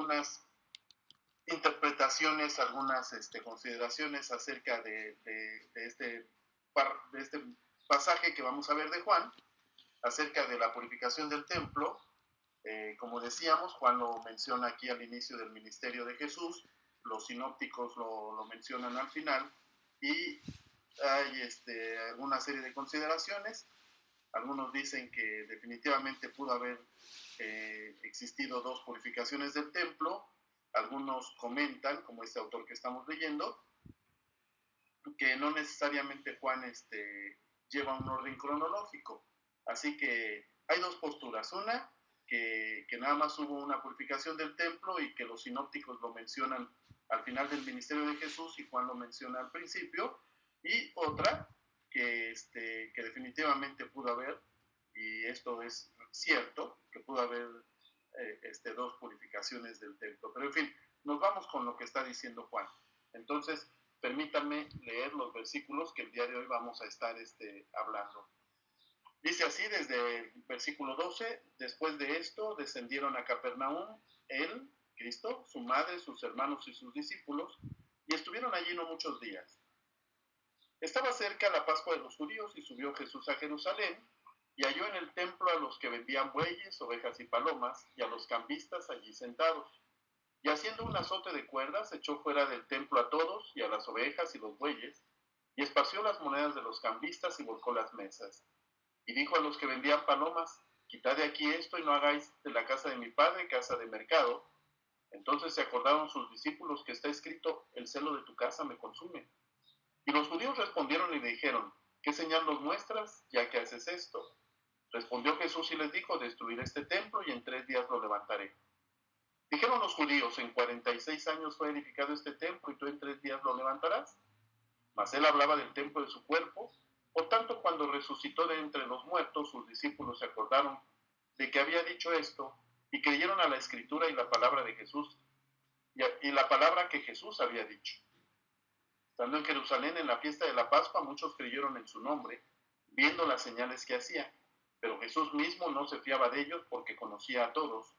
algunas interpretaciones, algunas consideraciones acerca de este pasaje que vamos a ver de Juan, acerca de la purificación del templo. Como decíamos, Juan lo menciona aquí al inicio del ministerio de Jesús, los sinópticos lo mencionan al final, y hay una serie de consideraciones. Algunos dicen que definitivamente pudo haber existido dos purificaciones del templo. Algunos comentan, como este autor que estamos leyendo, que no necesariamente Juan lleva un orden cronológico. Así que hay dos posturas. Una, que nada más hubo una purificación del templo y que los sinópticos lo mencionan al final del ministerio de Jesús y Juan lo menciona al principio. Y otra, que definitivamente pudo haber, y esto es cierto, que pudo haber dos purificaciones del templo. Pero en fin, nos vamos con lo que está diciendo Juan. Entonces, permítanme leer los versículos que el día de hoy vamos a estar hablando. Dice así desde el versículo 12: después de esto descendieron a Capernaum él, Cristo, su madre, sus hermanos y sus discípulos, y estuvieron allí no muchos días. Estaba cerca la Pascua de los judíos y subió Jesús a Jerusalén y halló en el templo a los que vendían bueyes, ovejas y palomas, y a los cambistas allí sentados. Y haciendo un azote de cuerdas, echó fuera del templo a todos, y a las ovejas y los bueyes, y esparció las monedas de los cambistas y volcó las mesas. Y dijo a los que vendían palomas: quitad de aquí esto y no hagáis de la casa de mi padre casa de mercado. Entonces se acordaron sus discípulos que está escrito: el celo de tu casa me consume. Y los judíos respondieron y le dijeron: ¿qué señal nos muestras, ya que haces esto? Respondió Jesús y les dijo: destruiré este templo y en 3 días lo levantaré. Dijeron los judíos: en 46 años fue edificado este templo y tú en 3 días lo levantarás. Mas él hablaba del templo de su cuerpo. Por tanto, cuando resucitó de entre los muertos, sus discípulos se acordaron de que había dicho esto y creyeron a la escritura y la palabra de Jesús y la palabra que Jesús había dicho. Estando en Jerusalén en la fiesta de la Pascua, muchos creyeron en su nombre, viendo las señales que hacía. Pero Jesús mismo no se fiaba de ellos porque conocía a todos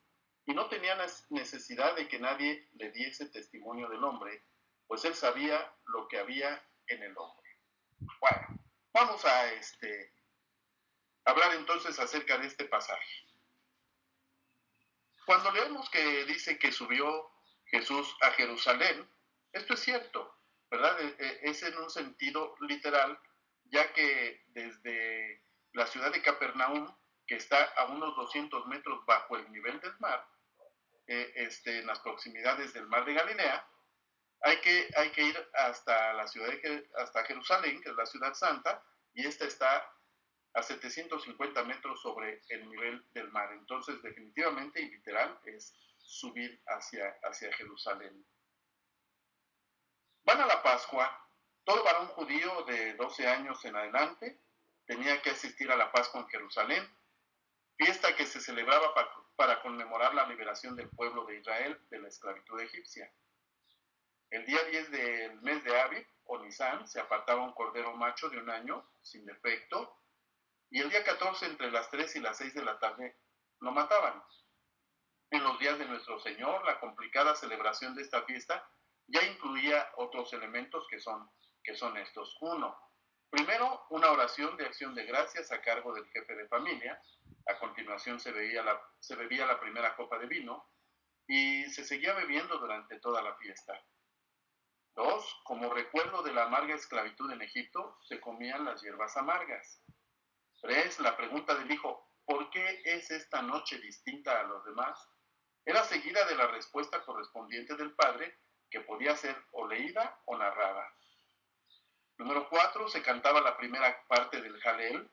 y no tenía necesidad de que nadie le diese testimonio del hombre, pues él sabía lo que había en el hombre. Bueno, vamos a hablar entonces acerca de este pasaje. Cuando leemos que dice que subió Jesús a Jerusalén, esto es cierto, ¿verdad? Es en un sentido literal, ya que desde la ciudad de Capernaum, que está a unos 200 metros bajo el nivel del mar, en las proximidades del mar de Galilea, hay que ir hasta la ciudad hasta Jerusalén, que es la ciudad santa, y esta está a 750 metros sobre el nivel del mar. Entonces, definitivamente y literal es subir hacia Jerusalén. Van a la Pascua. Todo varón judío de 12 años en adelante tenía que asistir a la Pascua en Jerusalén, fiesta que se celebraba para conmemorar la liberación del pueblo de Israel de la esclavitud egipcia. El día 10 del mes de Abib, o Nisan, se apartaba un cordero macho de 1 año, sin defecto, y el día 14, entre las 3 y las 6 de la tarde, lo mataban. En los días de nuestro Señor, la complicada celebración de esta fiesta ya incluía otros elementos que son estos. 1. Primero, una oración de acción de gracias a cargo del jefe de familia. A continuación se bebía la primera copa de vino y se seguía bebiendo durante toda la fiesta. 2. Como recuerdo de la amarga esclavitud en Egipto, se comían las hierbas amargas. 3. La pregunta del hijo: ¿por qué es esta noche distinta a los demás? Era seguida de la respuesta correspondiente del padre, que podía ser o leída o narrada. Número 4. Se cantaba la primera parte del Jalel,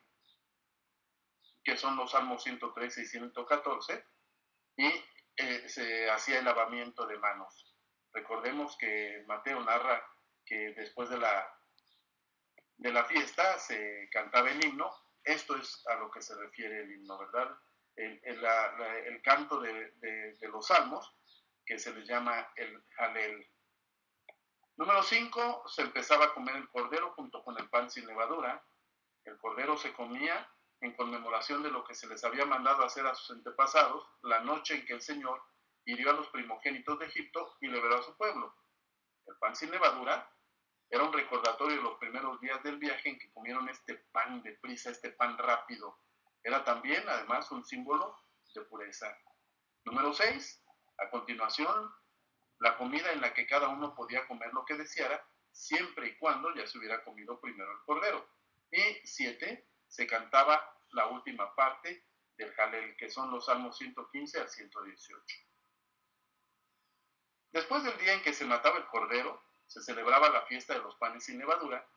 que son los Salmos 113 y 114, y se hacía el lavamiento de manos. Recordemos que Mateo narra que después de la fiesta se cantaba el himno. Esto es a lo que se refiere el himno, ¿verdad? El canto de los salmos, que se les llama el Jalel. Número 5, se empezaba a comer el cordero junto con el pan sin levadura. El cordero se comía en conmemoración de lo que se les había mandado hacer a sus antepasados la noche en que el Señor hirió a los primogénitos de Egipto y liberó a su pueblo. El pan sin levadura era un recordatorio de los primeros días del viaje en que comieron este pan de prisa, este pan rápido. Era también, además, un símbolo de pureza. Número 6. A continuación, la comida en la que cada uno podía comer lo que deseara, siempre y cuando ya se hubiera comido primero el cordero. Y 7. Se cantaba la última parte del Jalel, que son los Salmos 115 al 118. Después del día en que se mataba el cordero, se celebraba la fiesta de los panes sin levadura,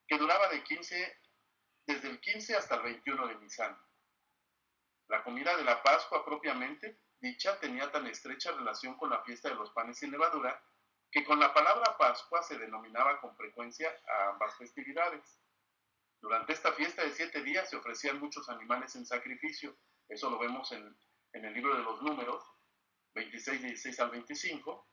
que duraba desde el 15 hasta el 21 de Nisan. La comida de la Pascua propiamente dicha tenía tan estrecha relación con la fiesta de los panes sin levadura que con la palabra Pascua se denominaba con frecuencia a ambas festividades. Durante esta fiesta de 7 días se ofrecían muchos animales en sacrificio. Eso lo vemos en el libro de los Números, 26, 16 al 25.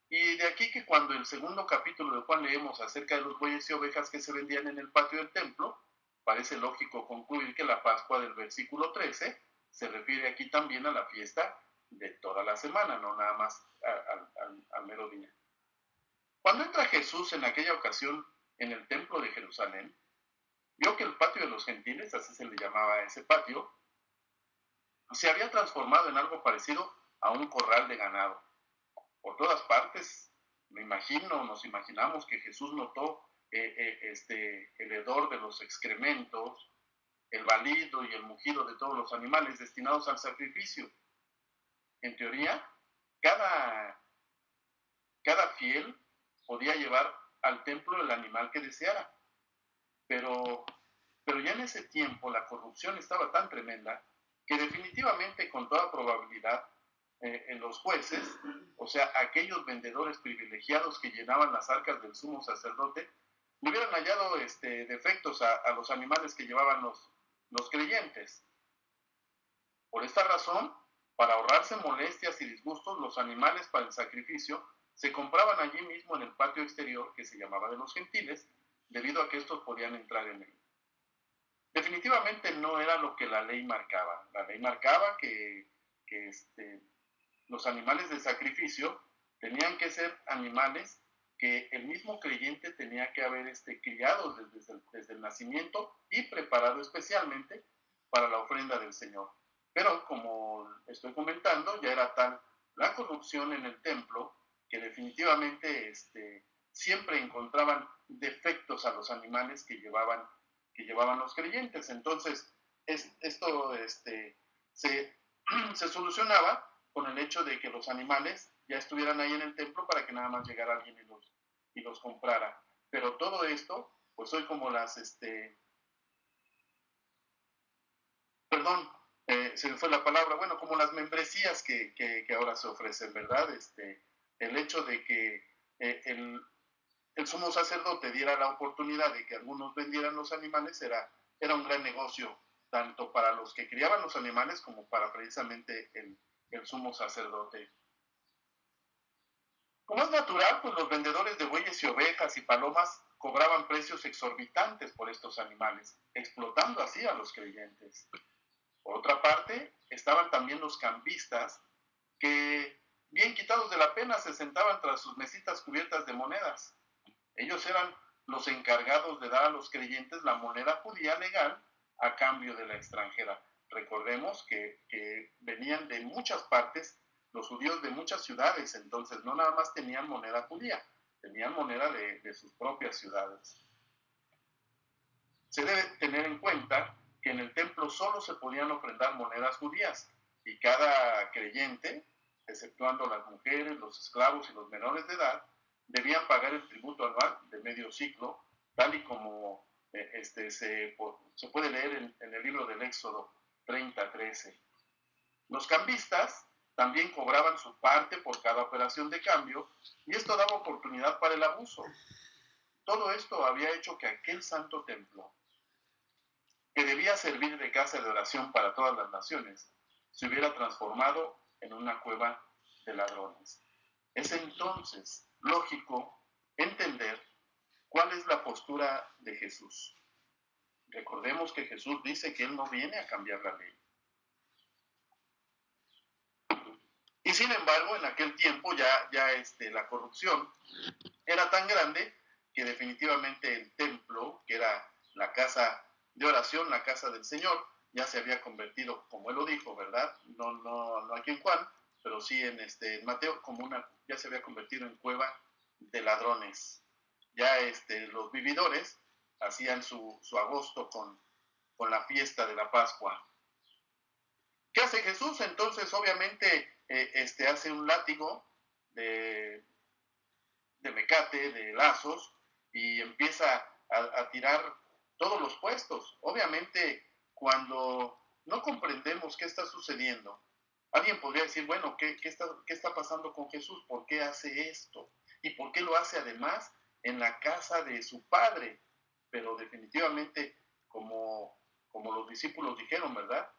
Y de aquí que cuando el segundo capítulo de Juan leemos acerca de los bueyes y ovejas que se vendían en el patio del templo, parece lógico concluir que la Pascua del versículo 13 se refiere aquí también a la fiesta de toda la semana, no nada más al mero día. Cuando entra Jesús en aquella ocasión en el templo de Jerusalén, vio que el patio de los gentiles, así se le llamaba a ese patio, se había transformado en algo parecido a un corral de ganado. Por todas partes, nos imaginamos que Jesús notó el hedor de los excrementos, el balido y el mugido de todos los animales destinados al sacrificio. En teoría, cada fiel podía llevar al templo el animal que deseara, pero ya en ese tiempo la corrupción estaba tan tremenda que definitivamente, con toda probabilidad, en los jueces, o sea, aquellos vendedores privilegiados que llenaban las arcas del sumo sacerdote, le hubieran hallado defectos a los animales que llevaban los creyentes. Por esta razón, para ahorrarse molestias y disgustos, los animales para el sacrificio se compraban allí mismo en el patio exterior que se llamaba de los gentiles, debido a que estos podían entrar en él. Definitivamente no era lo que la ley marcaba. La ley marcaba que los animales de sacrificio tenían que ser animales que el mismo creyente tenía que haber criado desde el nacimiento y preparado especialmente para la ofrenda del Señor. Pero como estoy comentando, ya era tal la corrupción en el templo que definitivamente siempre encontraban defectos a los animales que llevaban los creyentes. Entonces, esto se solucionaba con el hecho de que los animales ya estuvieran ahí en el templo para que nada más llegara alguien y los comprara. Pero todo esto, pues hoy como se me fue la palabra, bueno, como las membresías que ahora se ofrecen, ¿verdad? El hecho de que el sumo sacerdote diera la oportunidad de que algunos vendieran los animales era un gran negocio, tanto para los que criaban los animales como para precisamente el sumo sacerdote. Como es natural, pues los vendedores de bueyes y ovejas y palomas cobraban precios exorbitantes por estos animales, explotando así a los creyentes. Por otra parte, estaban también los cambistas que, bien quitados de la pena, se sentaban tras sus mesitas cubiertas de monedas. Ellos eran los encargados de dar a los creyentes la moneda judía legal a cambio de la extranjera. Recordemos que venían de muchas partes, los judíos de muchas ciudades, entonces no nada más tenían moneda judía, tenían moneda de sus propias ciudades. Se debe tener en cuenta que en el templo solo se podían ofrendar monedas judías y cada creyente, exceptuando las mujeres, los esclavos y los menores de edad, debían pagar el tributo anual de medio ciclo, tal y como se puede leer en el libro del Éxodo 30:13. Los cambistas también cobraban su parte por cada operación de cambio y esto daba oportunidad para el abuso. Todo esto había hecho que aquel santo templo, que debía servir de casa de oración para todas las naciones, se hubiera transformado en una cueva de ladrones. Es entonces lógico entender cuál es la postura de Jesús. Recordemos que Jesús dice que Él no viene a cambiar la ley. Y sin embargo, en aquel tiempo ya la corrupción era tan grande que definitivamente el templo, que era la casa de oración, la casa del Señor, ya se había convertido, como él lo dijo, ¿verdad? No aquí en Juan, pero sí en Mateo, ya se había convertido en cueva de ladrones. Ya los vividores hacían su agosto con la fiesta de la Pascua. ¿Qué hace Jesús? Entonces, obviamente, hace un látigo de, de mecate, de lazos, y empieza a tirar todos los puestos. Obviamente, cuando no comprendemos qué está sucediendo, alguien podría decir, bueno, ¿qué está pasando con Jesús? ¿Por qué hace esto? ¿Y por qué lo hace además en la casa de su padre? Pero definitivamente, como los discípulos dijeron, ¿verdad?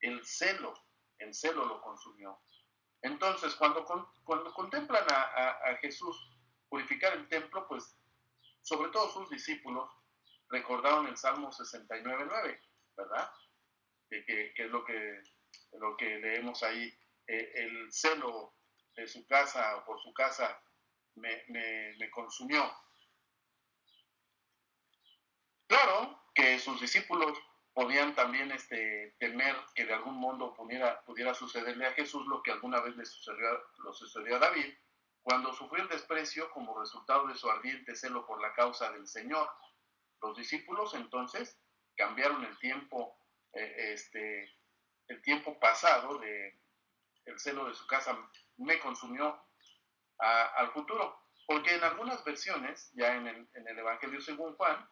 El celo, el celo lo consumió. Entonces, cuando contemplan a Jesús purificar el templo, pues sobre todo sus discípulos recordaron el Salmo 69:9, ¿verdad? Que es lo que leemos ahí. El celo de su casa o por su casa me consumió. Claro que sus discípulos podían también temer que de algún modo pudiera sucederle a Jesús lo que alguna vez le sucedió a David, cuando sufrió el desprecio como resultado de su ardiente celo por la causa del Señor. Los discípulos entonces cambiaron el tiempo pasado de el celo de su casa me consumió al futuro. Porque en algunas versiones, ya en el Evangelio según Juan,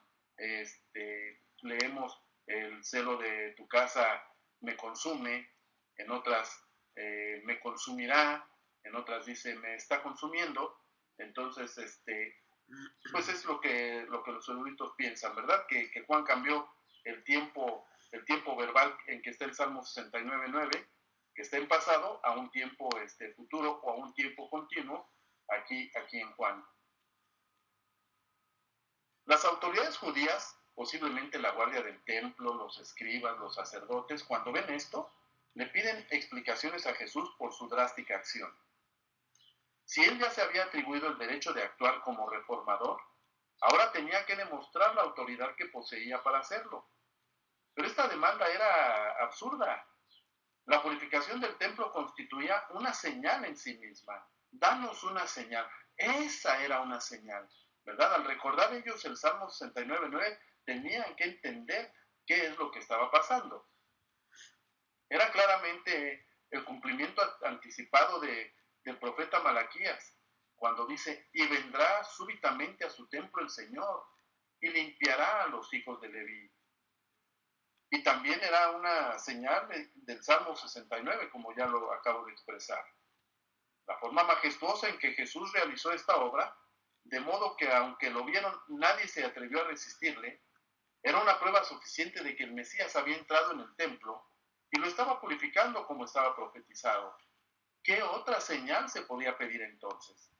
leemos el celo de tu casa me consume, en otras me consumirá, en otras dice me está consumiendo. Entonces, pues es lo que los eruditos piensan, ¿verdad? Que Juan cambió el tiempo verbal en que está el Salmo 69:9, que está en pasado, a un tiempo futuro o a un tiempo continuo, aquí en Juan. Las autoridades judías, posiblemente la guardia del templo, los escribas, los sacerdotes, cuando ven esto, le piden explicaciones a Jesús por su drástica acción. Si él ya se había atribuido el derecho de actuar como reformador, ahora tenía que demostrar la autoridad que poseía para hacerlo. Pero esta demanda era absurda. La purificación del templo constituía una señal en sí misma. Danos una señal. Esa era una señal, ¿verdad? Al recordar ellos el Salmo 69:9, tenían que entender qué es lo que estaba pasando. Era claramente el cumplimiento anticipado del profeta Malaquías, cuando dice, y vendrá súbitamente a su templo el Señor, y limpiará a los hijos de Leví. Y también era una señal del Salmo 69, como ya lo acabo de expresar. La forma majestuosa en que Jesús realizó esta obra, de modo que aunque lo vieron, nadie se atrevió a resistirle, era una prueba suficiente de que el Mesías había entrado en el templo y lo estaba purificando como estaba profetizado. ¿Qué otra señal se podía pedir entonces?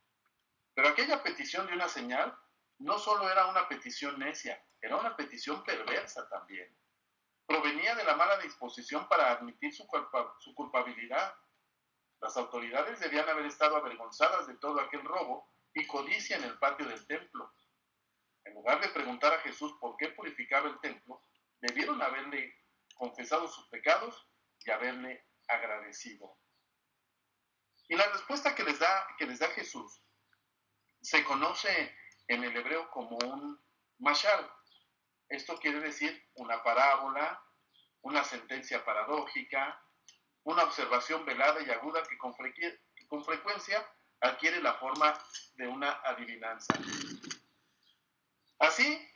Pero aquella petición de una señal no solo era una petición necia, era una petición perversa también. Provenía de la mala disposición para admitir su culpabilidad. Las autoridades debían haber estado avergonzadas de todo aquel robo y codicia en el patio del templo. En lugar de preguntar a Jesús por qué purificaba el templo, debieron haberle confesado sus pecados y haberle agradecido. Y la respuesta que les da Jesús se conoce en el hebreo como un mashal. Esto quiere decir una parábola, una sentencia paradójica, una observación velada y aguda que con frecuencia adquiere la forma de una adivinanza. Así,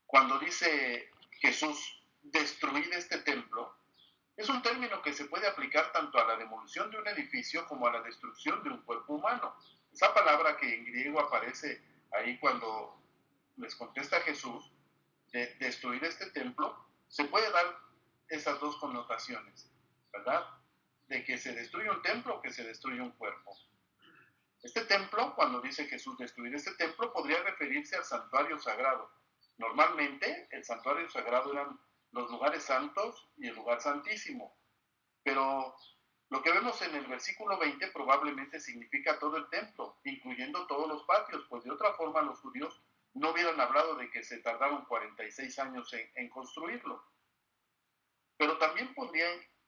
cuando dice Jesús, destruid este templo, es un término que se puede aplicar tanto a la demolición de un edificio como a la destrucción de un cuerpo humano. Esa palabra que en griego aparece ahí cuando les contesta Jesús, de destruir este templo, se puede dar esas dos connotaciones, ¿verdad? De que se destruye un templo o que se destruye un cuerpo. Este templo, cuando dice Jesús destruir este templo, podría referirse al santuario sagrado. Normalmente, el santuario sagrado eran los lugares santos y el lugar santísimo. Pero Lo que vemos en el versículo 20 probablemente significa todo el templo, incluyendo todos los patios, pues de otra forma los judíos no hubieran hablado de que se tardaron 46 años en construirlo. Pero también podría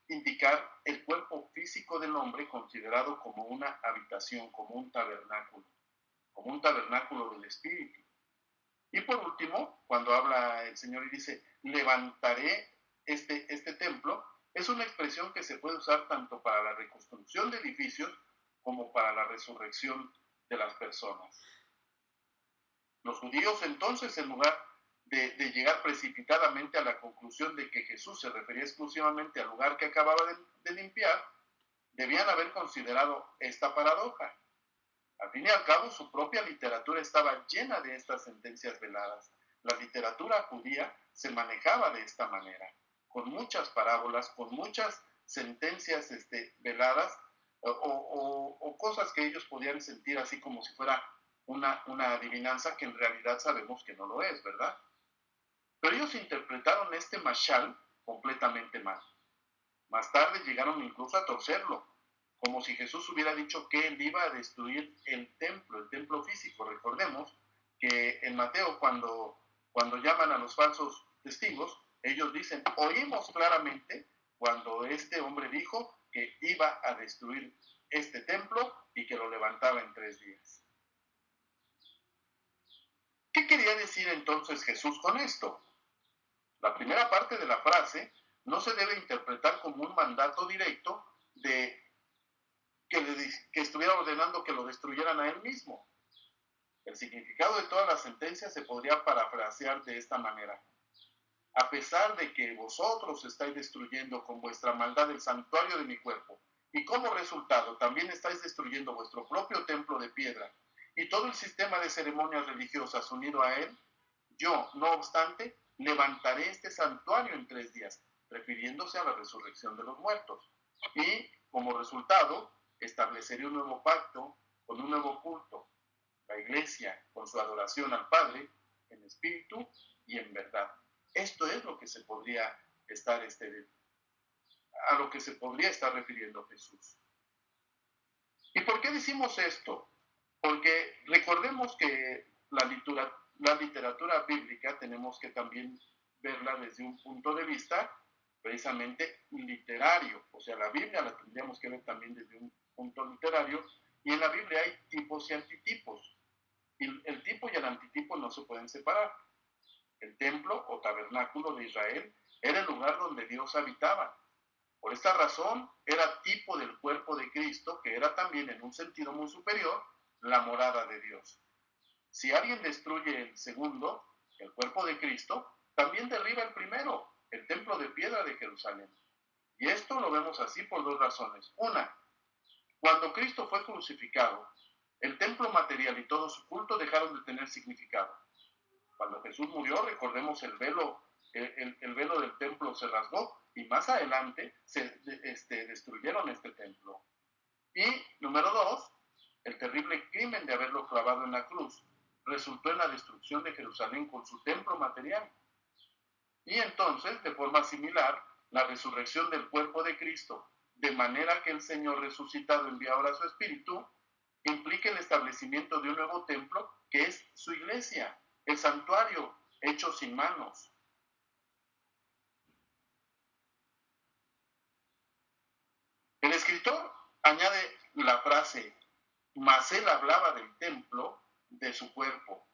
indicar el cuerpo físico del hombre considerado como una habitación, como un tabernáculo del espíritu. Y por último, cuando habla el Señor y dice, levantaré este templo, es una expresión que se puede usar tanto para la reconstrucción de edificios como para la resurrección de las personas. Los judíos entonces, en lugar de llegar precipitadamente a la conclusión de que Jesús se refería exclusivamente al lugar que acababa de limpiar, debían haber considerado esta paradoja. Al fin y al cabo, su propia literatura estaba llena de estas sentencias veladas. La literatura judía se manejaba de esta manera, con muchas parábolas, con muchas sentencias veladas o cosas que ellos podían sentir así como si fuera una adivinanza que en realidad sabemos que no lo es, ¿verdad? Pero ellos interpretaron este mashal completamente mal. Más tarde llegaron incluso a torcerlo, como si Jesús hubiera dicho que él iba a destruir el templo físico. Recordemos que en Mateo, cuando llaman a los falsos testigos, ellos dicen, oímos claramente cuando este hombre dijo que iba a destruir este templo y que lo levantaba en 3 días. ¿Qué quería decir entonces Jesús con esto? La primera parte de la frase no se debe interpretar como un mandato directo de que estuviera ordenando que lo destruyeran a él mismo. El significado de todas las sentencias se podría parafrasear de esta manera. A pesar de que vosotros estáis destruyendo con vuestra maldad el santuario de mi cuerpo, y como resultado también estáis destruyendo vuestro propio templo de piedra y todo el sistema de ceremonias religiosas unido a él, yo, no obstante, levantaré este santuario en 3 días, refiriéndose a la resurrección de los muertos. Y, como resultado, estableceré un nuevo pacto con un nuevo culto, la iglesia con su adoración al Padre en espíritu y en verdad. Esto es lo que se podría estar a lo que se podría estar refiriendo Jesús. ¿Y por qué decimos esto? Porque recordemos que la literatura bíblica tenemos que también verla desde un punto de vista precisamente literario. O sea, la Biblia la tendríamos que ver también desde un punto literario. Y en la Biblia hay tipos y antitipos. Y el tipo y el antitipo no se pueden separar. El templo o tabernáculo de Israel era el lugar donde Dios habitaba. Por esta razón, era tipo del cuerpo de Cristo, que era también en un sentido muy superior, la morada de Dios. Si alguien destruye el segundo, el cuerpo de Cristo, también derriba el primero, el templo de piedra de Jerusalén. Y esto lo vemos así por 2 razones. Una, cuando Cristo fue crucificado, el templo material y todo su culto dejaron de tener significado. Cuando Jesús murió, recordemos el velo del templo se rasgó y más adelante se destruyeron este templo. Y número 2, el terrible crimen de haberlo clavado en la cruz resultó en la destrucción de Jerusalén con su templo material. Y entonces, de forma similar, la resurrección del cuerpo de Cristo, de manera que el Señor resucitado envía ahora su Espíritu, implica el establecimiento de un nuevo templo que es su iglesia, el santuario hecho sin manos. El escritor añade la frase, mas él hablaba del templo de su cuerpo,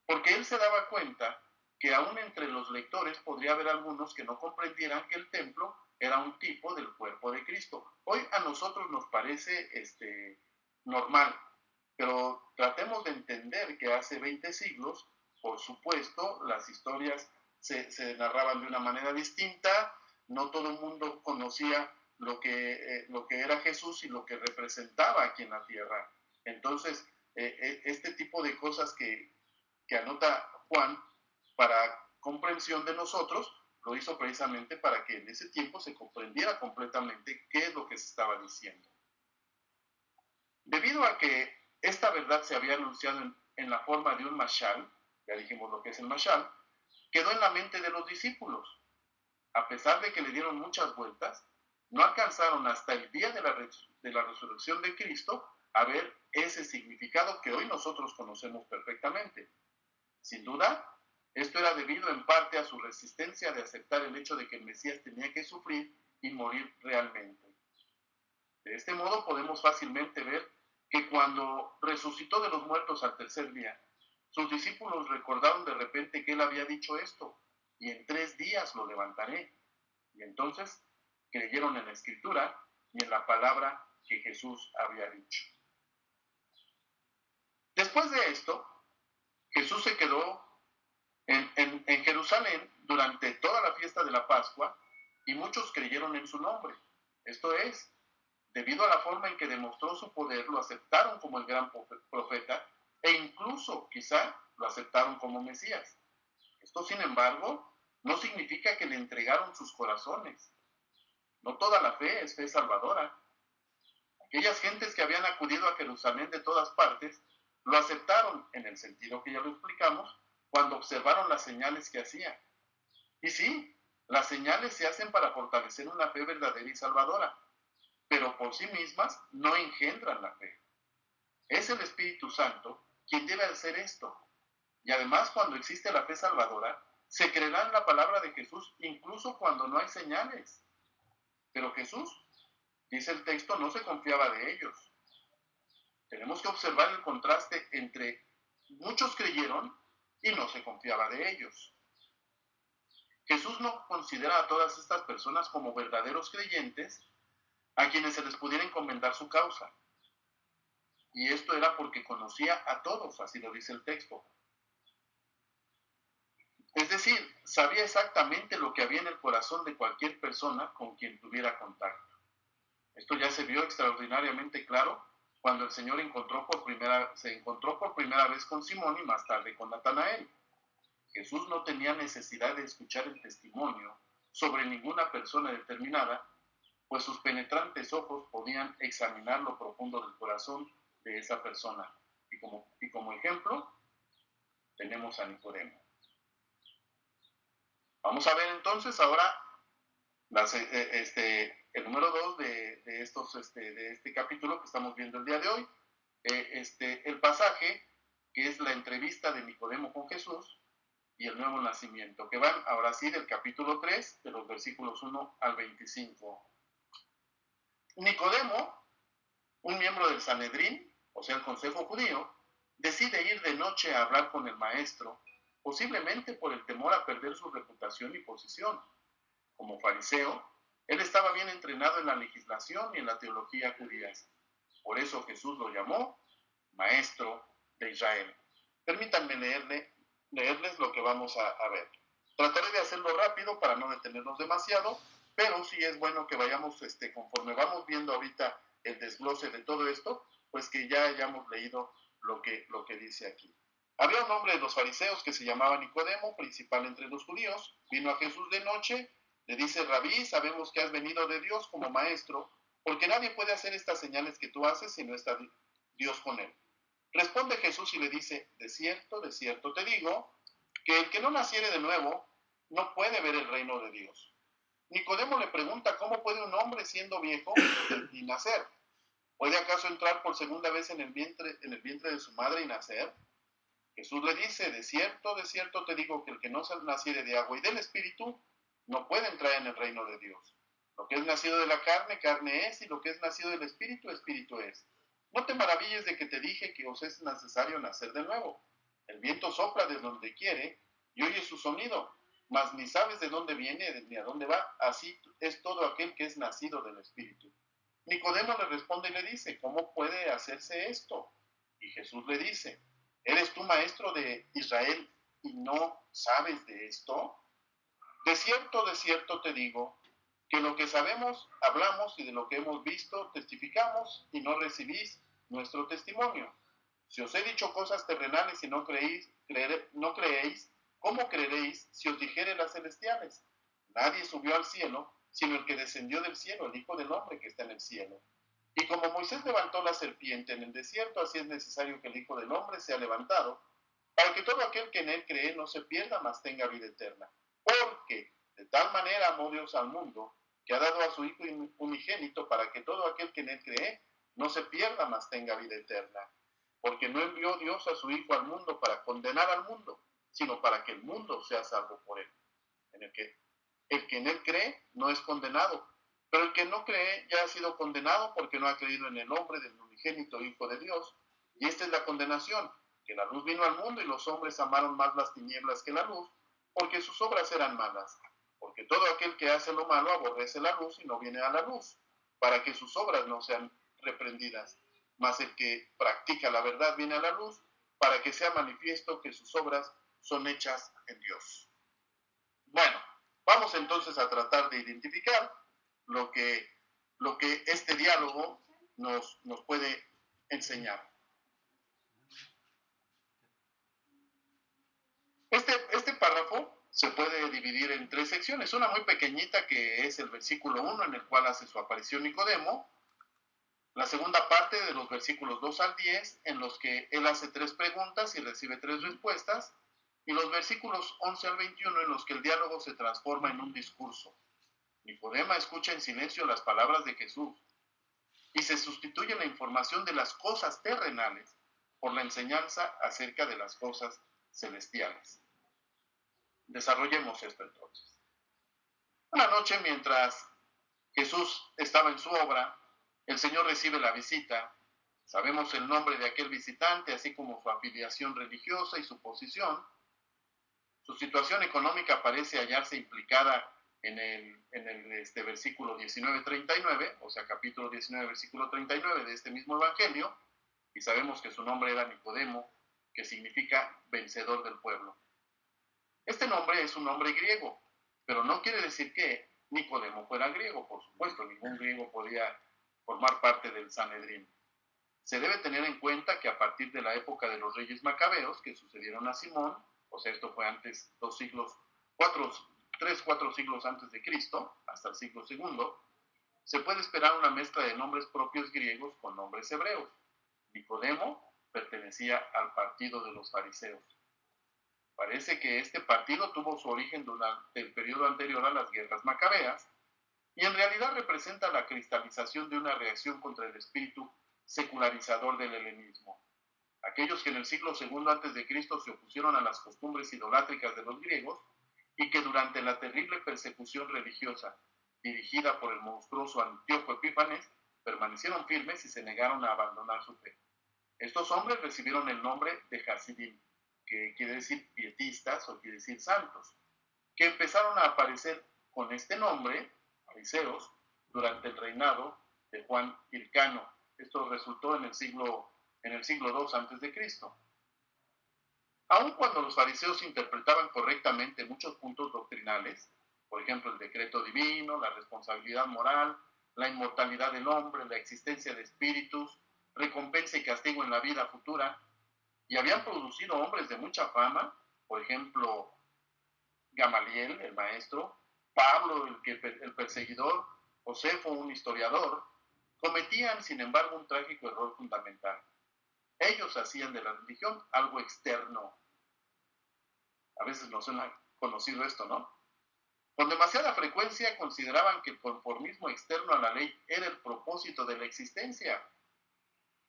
porque él se daba cuenta que aún entre los lectores podría haber algunos que no comprendieran que el templo era un tipo del cuerpo de Cristo. Hoy a nosotros nos parece normal, pero tratemos de entender que hace 20 siglos, por supuesto, las historias se narraban de una manera distinta, no todo el mundo conocía lo que era Jesús y lo que representaba aquí en la tierra. Entonces, este tipo de cosas que anota Juan para comprensión de nosotros, lo hizo precisamente para que en ese tiempo se comprendiera completamente qué es lo que se estaba diciendo. Debido a que esta verdad se había anunciado en la forma de un mashal, ya dijimos lo que es el mashal, quedó en la mente de los discípulos. A pesar de que le dieron muchas vueltas, no alcanzaron hasta el día de la resurrección de Cristo a ver ese significado que hoy nosotros conocemos perfectamente. Sin duda, esto era debido en parte a su resistencia de aceptar el hecho de que el Mesías tenía que sufrir y morir realmente. De este modo podemos fácilmente ver que cuando resucitó de los muertos al tercer día, sus discípulos recordaron de repente que él había dicho esto, y en 3 días lo levantaré. Y entonces creyeron en la Escritura y en la palabra que Jesús había dicho. Después de esto, Jesús se quedó en Jerusalén durante toda la fiesta de la Pascua y muchos creyeron en su nombre. Esto es, debido a la forma en que demostró su poder, lo aceptaron como el gran profeta e incluso quizá lo aceptaron como Mesías. Esto, sin embargo, no significa que le entregaron sus corazones. No toda la fe es fe salvadora. Aquellas gentes que habían acudido a Jerusalén de todas partes lo aceptaron en el sentido que ya lo explicamos cuando observaron las señales que hacía. Y sí, las señales se hacen para fortalecer una fe verdadera y salvadora, pero por sí mismas no engendran la fe. Es el Espíritu Santo quien debe hacer esto. Y además, cuando existe la fe salvadora, se creerá en la palabra de Jesús incluso cuando no hay señales. Pero Jesús, dice el texto, no se confiaba de ellos. Tenemos que observar el contraste entre muchos creyeron y no se confiaba de ellos. Jesús no considera a todas estas personas como verdaderos creyentes a quienes se les pudiera encomendar su causa. Y esto era porque conocía a todos, así lo dice el texto. Es decir, sabía exactamente lo que había en el corazón de cualquier persona con quien tuviera contacto. Esto ya se vio extraordinariamente claro cuando el Señor se encontró por primera vez con Simón y más tarde con Natanael. Jesús no tenía necesidad de escuchar el testimonio sobre ninguna persona determinada, pues sus penetrantes ojos podían examinar lo profundo del corazón de esa persona. Y como ejemplo, tenemos a Nicodemo. Vamos a ver entonces ahora el número 2 de este capítulo que estamos viendo el día de hoy. El pasaje que es la entrevista de Nicodemo con Jesús y el nuevo nacimiento, que van ahora sí del capítulo 3, de los versículos 1 al 25. Nicodemo, un miembro del Sanedrín, o sea, el consejo judío, decide ir de noche a hablar con el maestro, posiblemente por el temor a perder su reputación y posición. Como fariseo, él estaba bien entrenado en la legislación y en la teología judías. Por eso Jesús lo llamó Maestro de Israel. Permítanme leerles lo que vamos a ver. Trataré de hacerlo rápido para no detenernos demasiado, pero sí es bueno que vayamos, conforme vamos viendo ahorita el desglose de todo esto, pues que ya hayamos leído lo que dice aquí. Había un hombre de los fariseos que se llamaba Nicodemo, principal entre los judíos. Vino a Jesús de noche, le dice: Rabí, sabemos que has venido de Dios como maestro, porque nadie puede hacer estas señales que tú haces si no está Dios con él. Responde Jesús y le dice: de cierto te digo, que el que no naciere de nuevo no puede ver el reino de Dios. Nicodemo le pregunta: ¿cómo puede un hombre siendo viejo y nacer? ¿Puede acaso entrar por segunda vez en el vientre de su madre y nacer? Jesús le dice: de cierto te digo, que el que no naciere de agua y del Espíritu no puede entrar en el reino de Dios. Lo que es nacido de la carne, carne es, y lo que es nacido del Espíritu, Espíritu es. No te maravilles de que te dije que os es necesario nacer de nuevo. El viento sopla de donde quiere y oye su sonido, mas ni sabes de dónde viene ni a dónde va. Así es todo aquel que es nacido del Espíritu. Nicodemo le responde y le dice: ¿cómo puede hacerse esto? Y Jesús le dice: ¿eres tú maestro de Israel y no sabes de esto? De cierto te digo, que lo que sabemos hablamos, y de lo que hemos visto testificamos, y no recibís nuestro testimonio. Si os he dicho cosas terrenales y no creéis, ¿cómo creeréis si os dijere las celestiales? Nadie subió al cielo, sino el que descendió del cielo, el Hijo del Hombre que está en el cielo. Y como Moisés levantó la serpiente en el desierto, así es necesario que el Hijo del Hombre sea levantado, para que todo aquel que en él cree no se pierda, mas tenga vida eterna. Porque de tal manera amó Dios al mundo, que ha dado a su Hijo unigénito para que todo aquel que en él cree no se pierda, mas tenga vida eterna. Porque no envió Dios a su Hijo al mundo para condenar al mundo, sino para que el mundo sea salvo por él. El que en él cree no es condenado, pero el que no cree ya ha sido condenado porque no ha creído en el nombre del unigénito Hijo de Dios. Y esta es la condenación, que la luz vino al mundo y los hombres amaron más las tinieblas que la luz, porque sus obras eran malas. Porque todo aquel que hace lo malo aborrece la luz y no viene a la luz, para que sus obras no sean reprendidas. Mas el que practica la verdad viene a la luz, para que sea manifiesto que sus obras son hechas en Dios. Bueno, vamos entonces a tratar de identificar lo que este diálogo nos puede enseñar. Este párrafo se puede dividir en 3 secciones. Una muy pequeñita, que es el versículo 1, en el cual hace su aparición Nicodemo. La segunda parte, de los versículos 2 al 10, en los que él hace 3 preguntas y recibe 3 respuestas. Y los versículos 11 al 21, en los que el diálogo se transforma en un discurso. Nicodemo escucha en silencio las palabras de Jesús y se sustituye la información de las cosas terrenales por la enseñanza acerca de las cosas celestiales. Desarrollemos esto entonces. Una noche, mientras Jesús estaba en su obra, el Señor recibe la visita. Sabemos el nombre de aquel visitante, así como su afiliación religiosa y su posición. Su situación económica parece hallarse implicada en el versículo 19:39, o sea, capítulo 19, versículo 39 de este mismo evangelio, y sabemos que su nombre era Nicodemo, que significa vencedor del pueblo. Este nombre es un nombre griego, pero no quiere decir que Nicodemo fuera griego. Por supuesto, ningún griego podía formar parte del Sanedrín. Se debe tener en cuenta que a partir de la época de los reyes macabeos, que sucedieron a Simón, o sea, esto fue antes 3-4 siglos antes de Cristo, hasta el siglo II, se puede esperar una mezcla de nombres propios griegos con nombres hebreos. Nicodemo pertenecía al partido de los fariseos. Parece que este partido tuvo su origen durante el periodo anterior a las guerras macabeas y en realidad representa la cristalización de una reacción contra el espíritu secularizador del helenismo. Aquellos que en el siglo II a.C. se opusieron a las costumbres idolátricas de los griegos y que durante la terrible persecución religiosa dirigida por el monstruoso Antíoco Epífanes permanecieron firmes y se negaron a abandonar su fe. Estos hombres recibieron el nombre de Hasidim, que quiere decir pietistas o quiere decir santos, que empezaron a aparecer con este nombre, fariseos, durante el reinado de Juan Hircano. Esto resultó en el siglo II antes de Cristo. Aun cuando los fariseos interpretaban correctamente muchos puntos doctrinales, por ejemplo, el decreto divino, la responsabilidad moral, la inmortalidad del hombre, la existencia de espíritus, recompensa y castigo en la vida futura, y habían producido hombres de mucha fama, por ejemplo, Gamaliel, el maestro, Pablo, el perseguidor, Josefo, un historiador, cometían, sin embargo, un trágico error fundamental. Ellos hacían de la religión algo externo. A veces nos suena conocido esto, ¿no? Con demasiada frecuencia consideraban que el conformismo externo a la ley era el propósito de la existencia.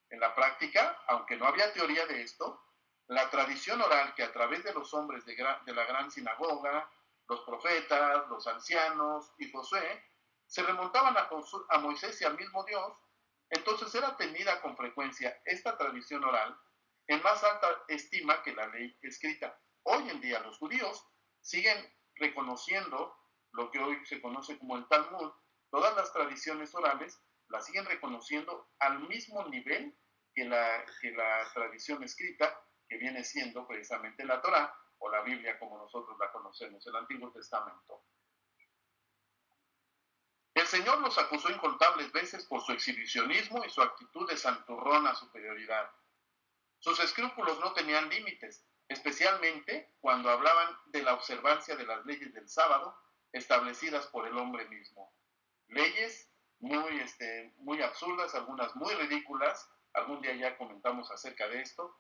En la práctica, aunque no había teoría de esto, la tradición oral que a través de los hombres de la gran sinagoga, los profetas, los ancianos y Josué, se remontaban a Moisés y al mismo Dios, entonces era tenida con frecuencia esta tradición oral en más alta estima que la ley escrita. Hoy en día los judíos siguen reconociendo lo que hoy se conoce como el Talmud. Todas las tradiciones orales las siguen reconociendo al mismo nivel que la tradición escrita, que viene siendo precisamente la Torá, o la Biblia como nosotros la conocemos, el Antiguo Testamento. El Señor los acusó incontables veces por su exhibicionismo y su actitud de santurrona superioridad. Sus escrúpulos no tenían límites, especialmente cuando hablaban de la observancia de las leyes del sábado establecidas por el hombre mismo. Leyes muy absurdas, algunas muy ridículas. Algún día ya comentamos acerca de esto.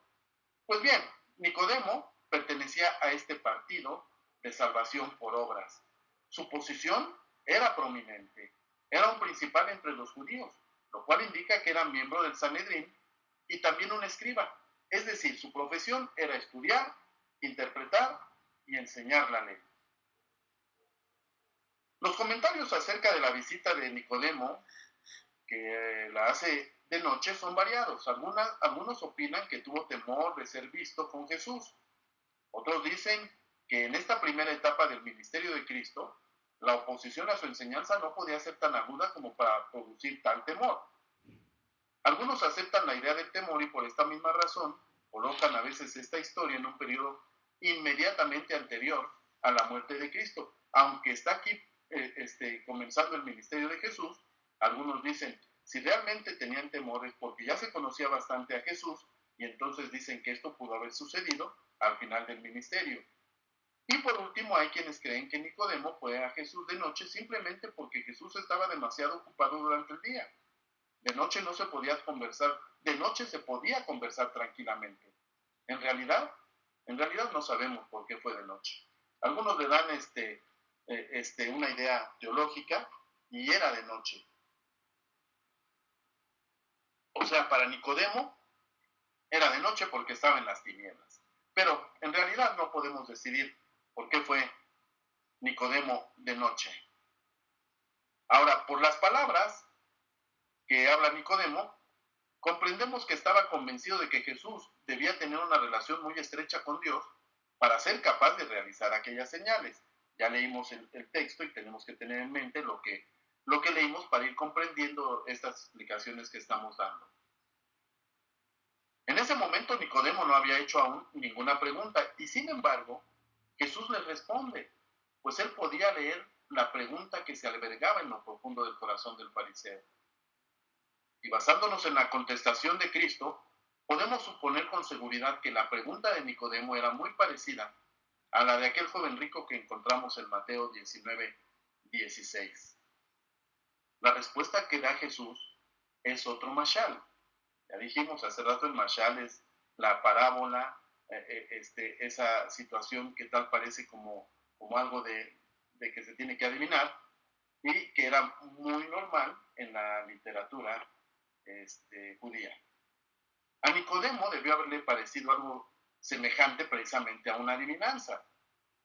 Pues bien, Nicodemo pertenecía a este partido de salvación por obras. Su posición era prominente, era un principal entre los judíos, lo cual indica que era miembro del Sanedrín y también un escriba. Es decir, su profesión era estudiar, interpretar y enseñar la ley. Los comentarios acerca de la visita de Nicodemo, que la hace de noche, son variados. Algunos opinan que tuvo temor de ser visto con Jesús. Otros dicen que en esta primera etapa del ministerio de Cristo, la oposición a su enseñanza no podía ser tan aguda como para producir tal temor. Algunos aceptan la idea del temor y por esta misma razón colocan a veces esta historia en un periodo inmediatamente anterior a la muerte de Cristo. Aunque está aquí comenzando el ministerio de Jesús, algunos dicen, si realmente tenían temores porque ya se conocía bastante a Jesús, y entonces dicen que esto pudo haber sucedido al final del ministerio. Y por último, hay quienes creen que Nicodemo fue a Jesús de noche simplemente porque Jesús estaba demasiado ocupado durante el día. De noche no se podía conversar, de noche se podía conversar tranquilamente. En realidad no sabemos por qué fue de noche. Algunos le dan una idea teológica y era de noche. O sea, para Nicodemo era de noche porque estaba en las tinieblas. Pero en realidad no podemos decidir por qué fue Nicodemo de noche. Ahora, por las palabras que habla Nicodemo, comprendemos que estaba convencido de que Jesús debía tener una relación muy estrecha con Dios para ser capaz de realizar aquellas señales. Ya leímos el texto y tenemos que tener en mente lo que leímos para ir comprendiendo estas explicaciones que estamos dando. En ese momento Nicodemo no había hecho aún ninguna pregunta y sin embargo Jesús le responde, pues él podía leer la pregunta que se albergaba en lo profundo del corazón del fariseo. Y basándonos en la contestación de Cristo, podemos suponer con seguridad que la pregunta de Nicodemo era muy parecida a la de aquel joven rico que encontramos en Mateo 19:16. La respuesta que da Jesús es otro mashal. Ya dijimos hace rato, el mashal es la parábola, esa situación que tal parece como algo de que se tiene que adivinar y que era muy normal en la literatura judía. A Nicodemo debió haberle parecido algo semejante precisamente a una adivinanza.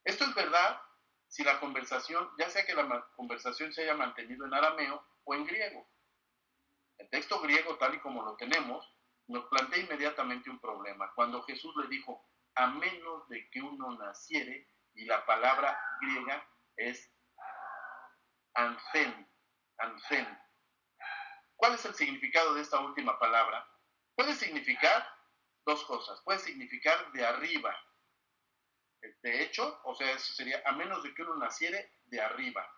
Esto es verdad si la conversación, ya sea que la conversación se haya mantenido en arameo o en griego. El texto griego, tal y como lo tenemos, nos plantea inmediatamente un problema. Cuando Jesús le dijo, a menos de que uno naciere, y la palabra griega es anzen. ¿Cuál es el significado de esta última palabra? Puede significar dos cosas. Puede significar de arriba. De hecho, o sea, eso sería a menos de que uno naciere de arriba.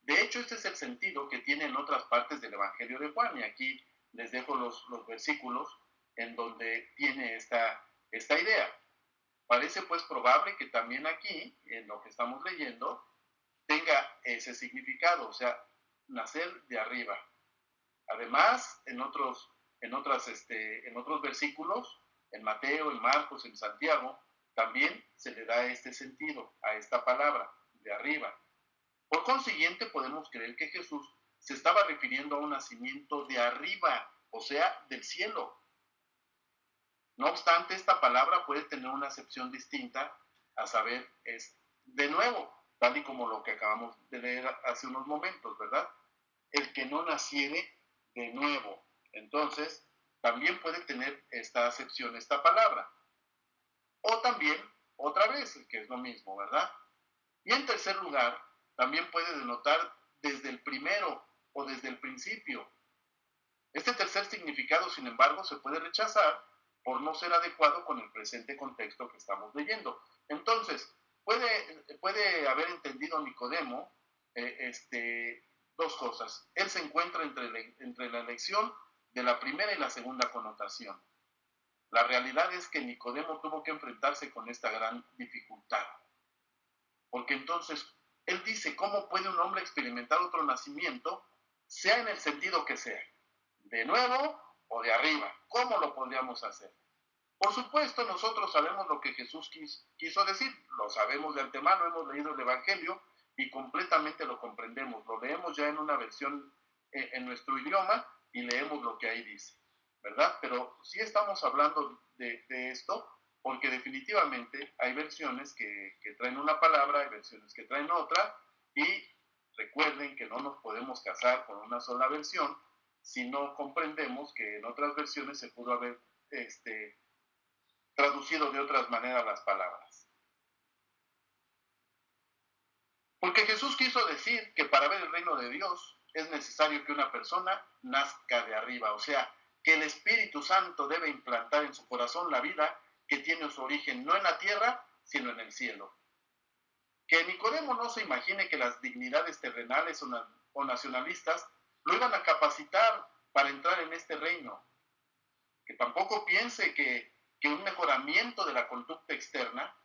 De hecho, este es el sentido que tiene en otras partes del Evangelio de Juan. Y aquí les dejo los versículos en donde tiene esta idea. Parece pues probable que también aquí, en lo que estamos leyendo, tenga ese significado, o sea, nacer de arriba. Además, en otros versículos, en Mateo, en Marcos, en Santiago, también se le da este sentido a esta palabra, de arriba. Por consiguiente, podemos creer que Jesús se estaba refiriendo a un nacimiento de arriba, o sea, del cielo. No obstante, esta palabra puede tener una acepción distinta, a saber, es de nuevo, tal y como lo que acabamos de leer hace unos momentos, ¿verdad? El que no naciere de nuevo. Entonces, también puede tener esta acepción, esta palabra. O también, otra vez, que es lo mismo, ¿verdad? Y en tercer lugar, también puede denotar desde el primero o desde el principio. Este tercer significado, sin embargo, se puede rechazar por no ser adecuado con el presente contexto que estamos leyendo. Entonces, puede haber entendido Nicodemo dos cosas. Él se encuentra entre la elección de la primera y la segunda connotación. La realidad es que Nicodemo tuvo que enfrentarse con esta gran dificultad. Porque entonces, él dice, ¿cómo puede un hombre experimentar otro nacimiento, sea en el sentido que sea? ¿De nuevo o de arriba? ¿Cómo lo podríamos hacer? Por supuesto, nosotros sabemos lo que Jesús quiso decir, lo sabemos de antemano, hemos leído el Evangelio, y completamente lo comprendemos. Lo leemos ya en una versión en nuestro idioma y leemos lo que ahí dice, ¿verdad? Pero sí estamos hablando de esto porque definitivamente hay versiones que traen una palabra, hay versiones que traen otra, y recuerden que no nos podemos casar con una sola versión si no comprendemos que en otras versiones se pudo haber traducido de otras maneras las palabras. Porque Jesús quiso decir que para ver el reino de Dios es necesario que una persona nazca de arriba, o sea, que el Espíritu Santo debe implantar en su corazón la vida que tiene su origen no en la tierra, sino en el cielo. Que Nicodemo no se imagine que las dignidades terrenales o nacionalistas lo iban a capacitar para entrar en este reino. Que tampoco piense que un mejoramiento de la conducta externa,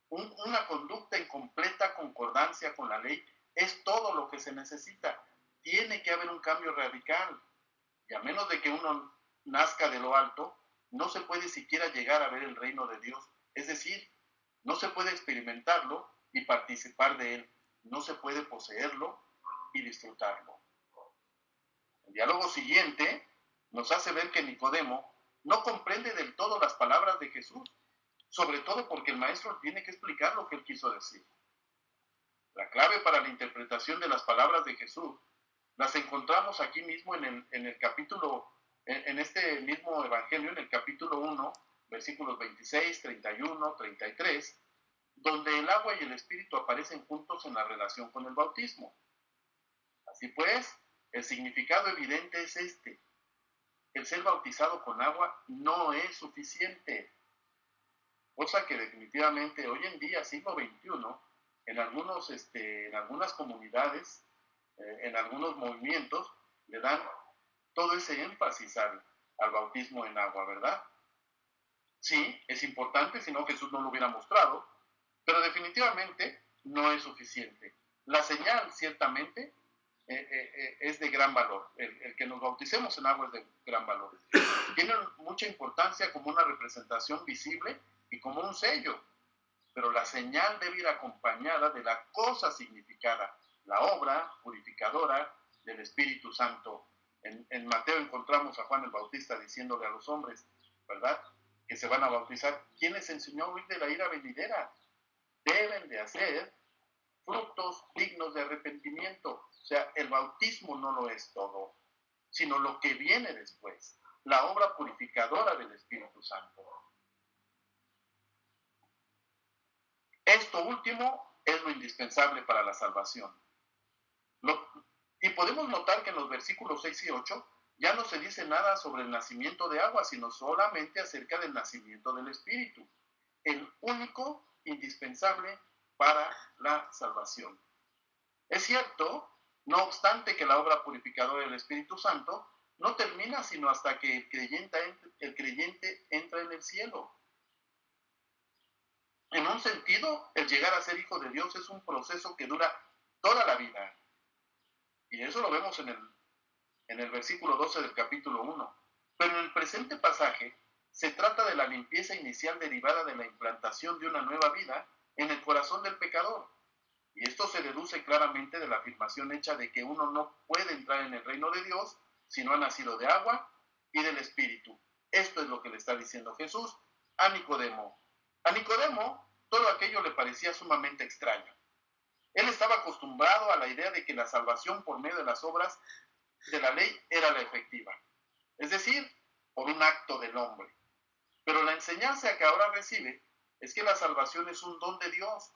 una conducta en completa concordancia con la ley, es todo lo que se necesita. Tiene que haber un cambio radical. Y a menos de que uno nazca de lo alto, no se puede siquiera llegar a ver el reino de Dios. Es decir, no se puede experimentarlo y participar de él. No se puede poseerlo y disfrutarlo. El diálogo siguiente nos hace ver que Nicodemo no comprende del todo las palabras de Jesús, sobre todo porque el maestro tiene que explicar lo que él quiso decir. La clave para la interpretación de las palabras de Jesús las encontramos aquí mismo en el capítulo, en este mismo evangelio, en el capítulo 1, versículos 26, 31, 33, donde el agua y el espíritu aparecen juntos en la relación con el bautismo. Así pues, el significado evidente es este: el ser bautizado con agua no es suficiente, cosa que definitivamente hoy en día, siglo XXI, en algunas comunidades, en algunos movimientos, le dan todo ese énfasis al bautismo en agua, ¿verdad? Sí, es importante, si no Jesús no lo hubiera mostrado, pero definitivamente no es suficiente. La señal, ciertamente, es de gran valor. El que nos bauticemos en agua es de gran valor. Tiene mucha importancia como una representación visible y como un sello, pero la señal debe ir acompañada de la cosa significada, la obra purificadora del Espíritu Santo. En Mateo encontramos a Juan el Bautista diciéndole a los hombres, ¿verdad?, que se van a bautizar. ¿Quién les enseñó a huir de la ira venidera? Deben de hacer frutos dignos de arrepentimiento. O sea, el bautismo no lo es todo, sino lo que viene después, la obra purificadora del Espíritu Santo. Esto último es lo indispensable para la salvación. Y podemos notar que en los versículos 6 y 8 ya no se dice nada sobre el nacimiento de agua, sino solamente acerca del nacimiento del Espíritu, el único indispensable para la salvación. Es cierto, no obstante, que la obra purificadora del Espíritu Santo no termina sino hasta que el creyente entra en el cielo. En un sentido, el llegar a ser hijo de Dios es un proceso que dura toda la vida. Y eso lo vemos en el versículo 12 del capítulo 1. Pero en el presente pasaje se trata de la limpieza inicial derivada de la implantación de una nueva vida en el corazón del pecador. Y esto se deduce claramente de la afirmación hecha de que uno no puede entrar en el reino de Dios si no ha nacido de agua y del Espíritu. Esto es lo que le está diciendo Jesús a Nicodemo. A Nicodemo todo aquello le parecía sumamente extraño. Él estaba acostumbrado a la idea de que la salvación por medio de las obras de la ley era la efectiva, es decir, por un acto del hombre. Pero la enseñanza que ahora recibe es que la salvación es un don de Dios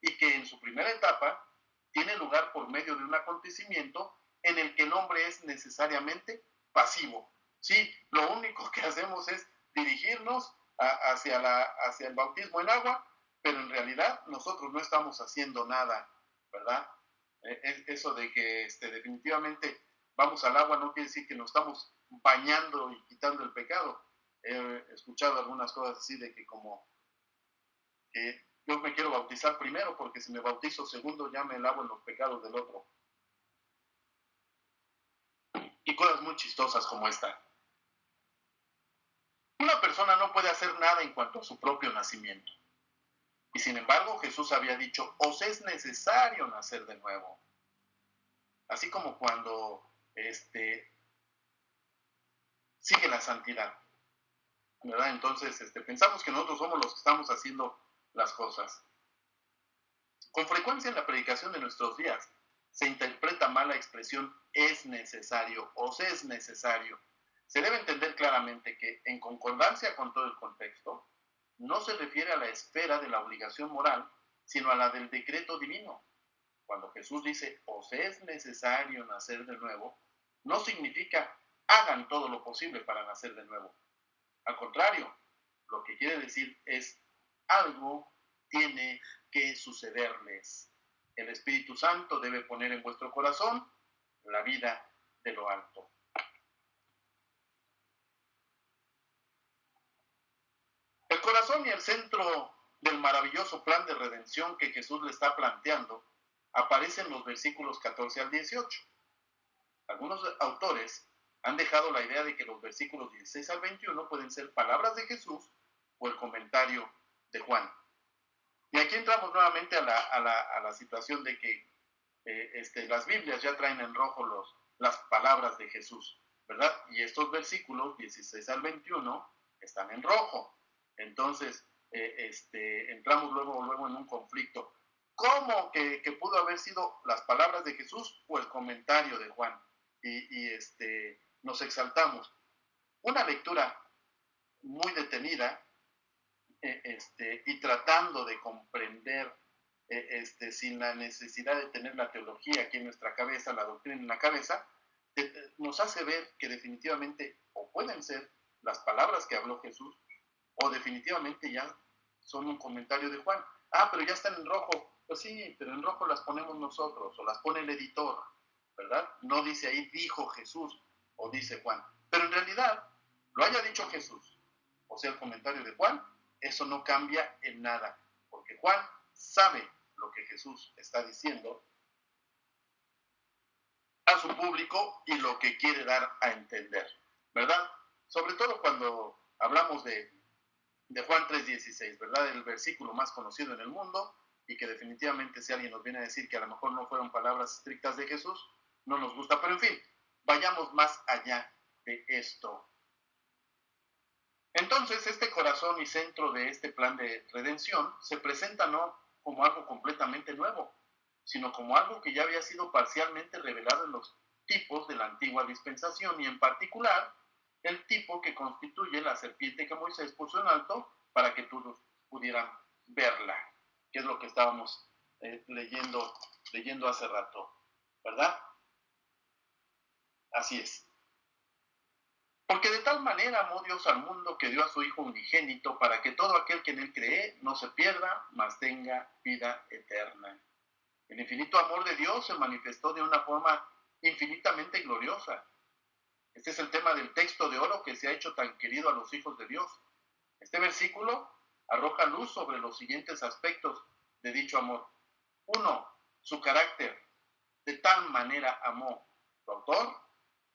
y que en su primera etapa tiene lugar por medio de un acontecimiento en el que el hombre es necesariamente pasivo. Sí, lo único que hacemos es dirigirnos hacia el bautismo en agua, pero en realidad nosotros no estamos haciendo nada, ¿verdad? Eso de que definitivamente vamos al agua no quiere decir que nos estamos bañando y quitando el pecado. He escuchado algunas cosas así de que como yo me quiero bautizar primero porque si me bautizo segundo ya me lavo en los pecados del otro. Y cosas muy chistosas como esta. Una persona no puede hacer nada en cuanto a su propio nacimiento. Y sin embargo Jesús había dicho, os es necesario nacer de nuevo. Así como cuando sigue la santidad, ¿verdad? Entonces pensamos que nosotros somos los que estamos haciendo las cosas. Con frecuencia en la predicación de nuestros días se interpreta mal la expresión es necesario, os es necesario. Se debe entender claramente que, en concordancia con todo el contexto, no se refiere a la esfera de la obligación moral, sino a la del decreto divino. Cuando Jesús dice, os es necesario nacer de nuevo, no significa hagan todo lo posible para nacer de nuevo. Al contrario, lo que quiere decir es algo tiene que sucederles. El Espíritu Santo debe poner en vuestro corazón la vida de lo alto. El corazón y el centro del maravilloso plan de redención que Jesús le está planteando aparece en los versículos 14 al 18. Algunos autores han dejado la idea de que los versículos 16 al 21 pueden ser palabras de Jesús o el comentario de Juan. Y aquí entramos nuevamente a la situación de que las Biblias ya traen en rojo las palabras de Jesús, ¿verdad? Y estos versículos 16 al 21 están en rojo. Entonces, entramos luego en un conflicto. ¿Cómo que pudo haber sido las palabras de Jesús o el comentario de Juan? Y nos exaltamos. Una lectura muy detenida y tratando de comprender sin la necesidad de tener la teología aquí en nuestra cabeza, la doctrina en la cabeza, nos hace ver que definitivamente o pueden ser las palabras que habló Jesús o definitivamente ya son un comentario de Juan. Ah, pero ya están en rojo. Pues sí, pero en rojo las ponemos nosotros o las pone el editor, ¿verdad? No dice ahí dijo Jesús o dice Juan. Pero en realidad, lo haya dicho Jesús o sea el comentario de Juan, eso no cambia en nada, porque Juan sabe lo que Jesús está diciendo a su público y lo que quiere dar a entender, ¿verdad? Sobre todo cuando hablamos de Juan 3:16, ¿verdad? El versículo más conocido en el mundo y que definitivamente si alguien nos viene a decir que a lo mejor no fueron palabras estrictas de Jesús, no nos gusta, pero en fin, vayamos más allá de esto. Entonces, este corazón y centro de este plan de redención se presenta no como algo completamente nuevo, sino como algo que ya había sido parcialmente revelado en los tipos de la antigua dispensación y en particular el tipo que constituye la serpiente que Moisés puso en alto para que todos pudieran verla, que es lo que estábamos leyendo hace rato, ¿verdad? Así es. Porque de tal manera amó Dios al mundo que dio a su Hijo unigénito para que todo aquel que en él cree no se pierda, mas tenga vida eterna. El infinito amor de Dios se manifestó de una forma infinitamente gloriosa. Este es el tema del texto de oro que se ha hecho tan querido a los hijos de Dios. Este versículo arroja luz sobre los siguientes aspectos de dicho amor. 1. Su carácter. De tal manera amó. Su autor.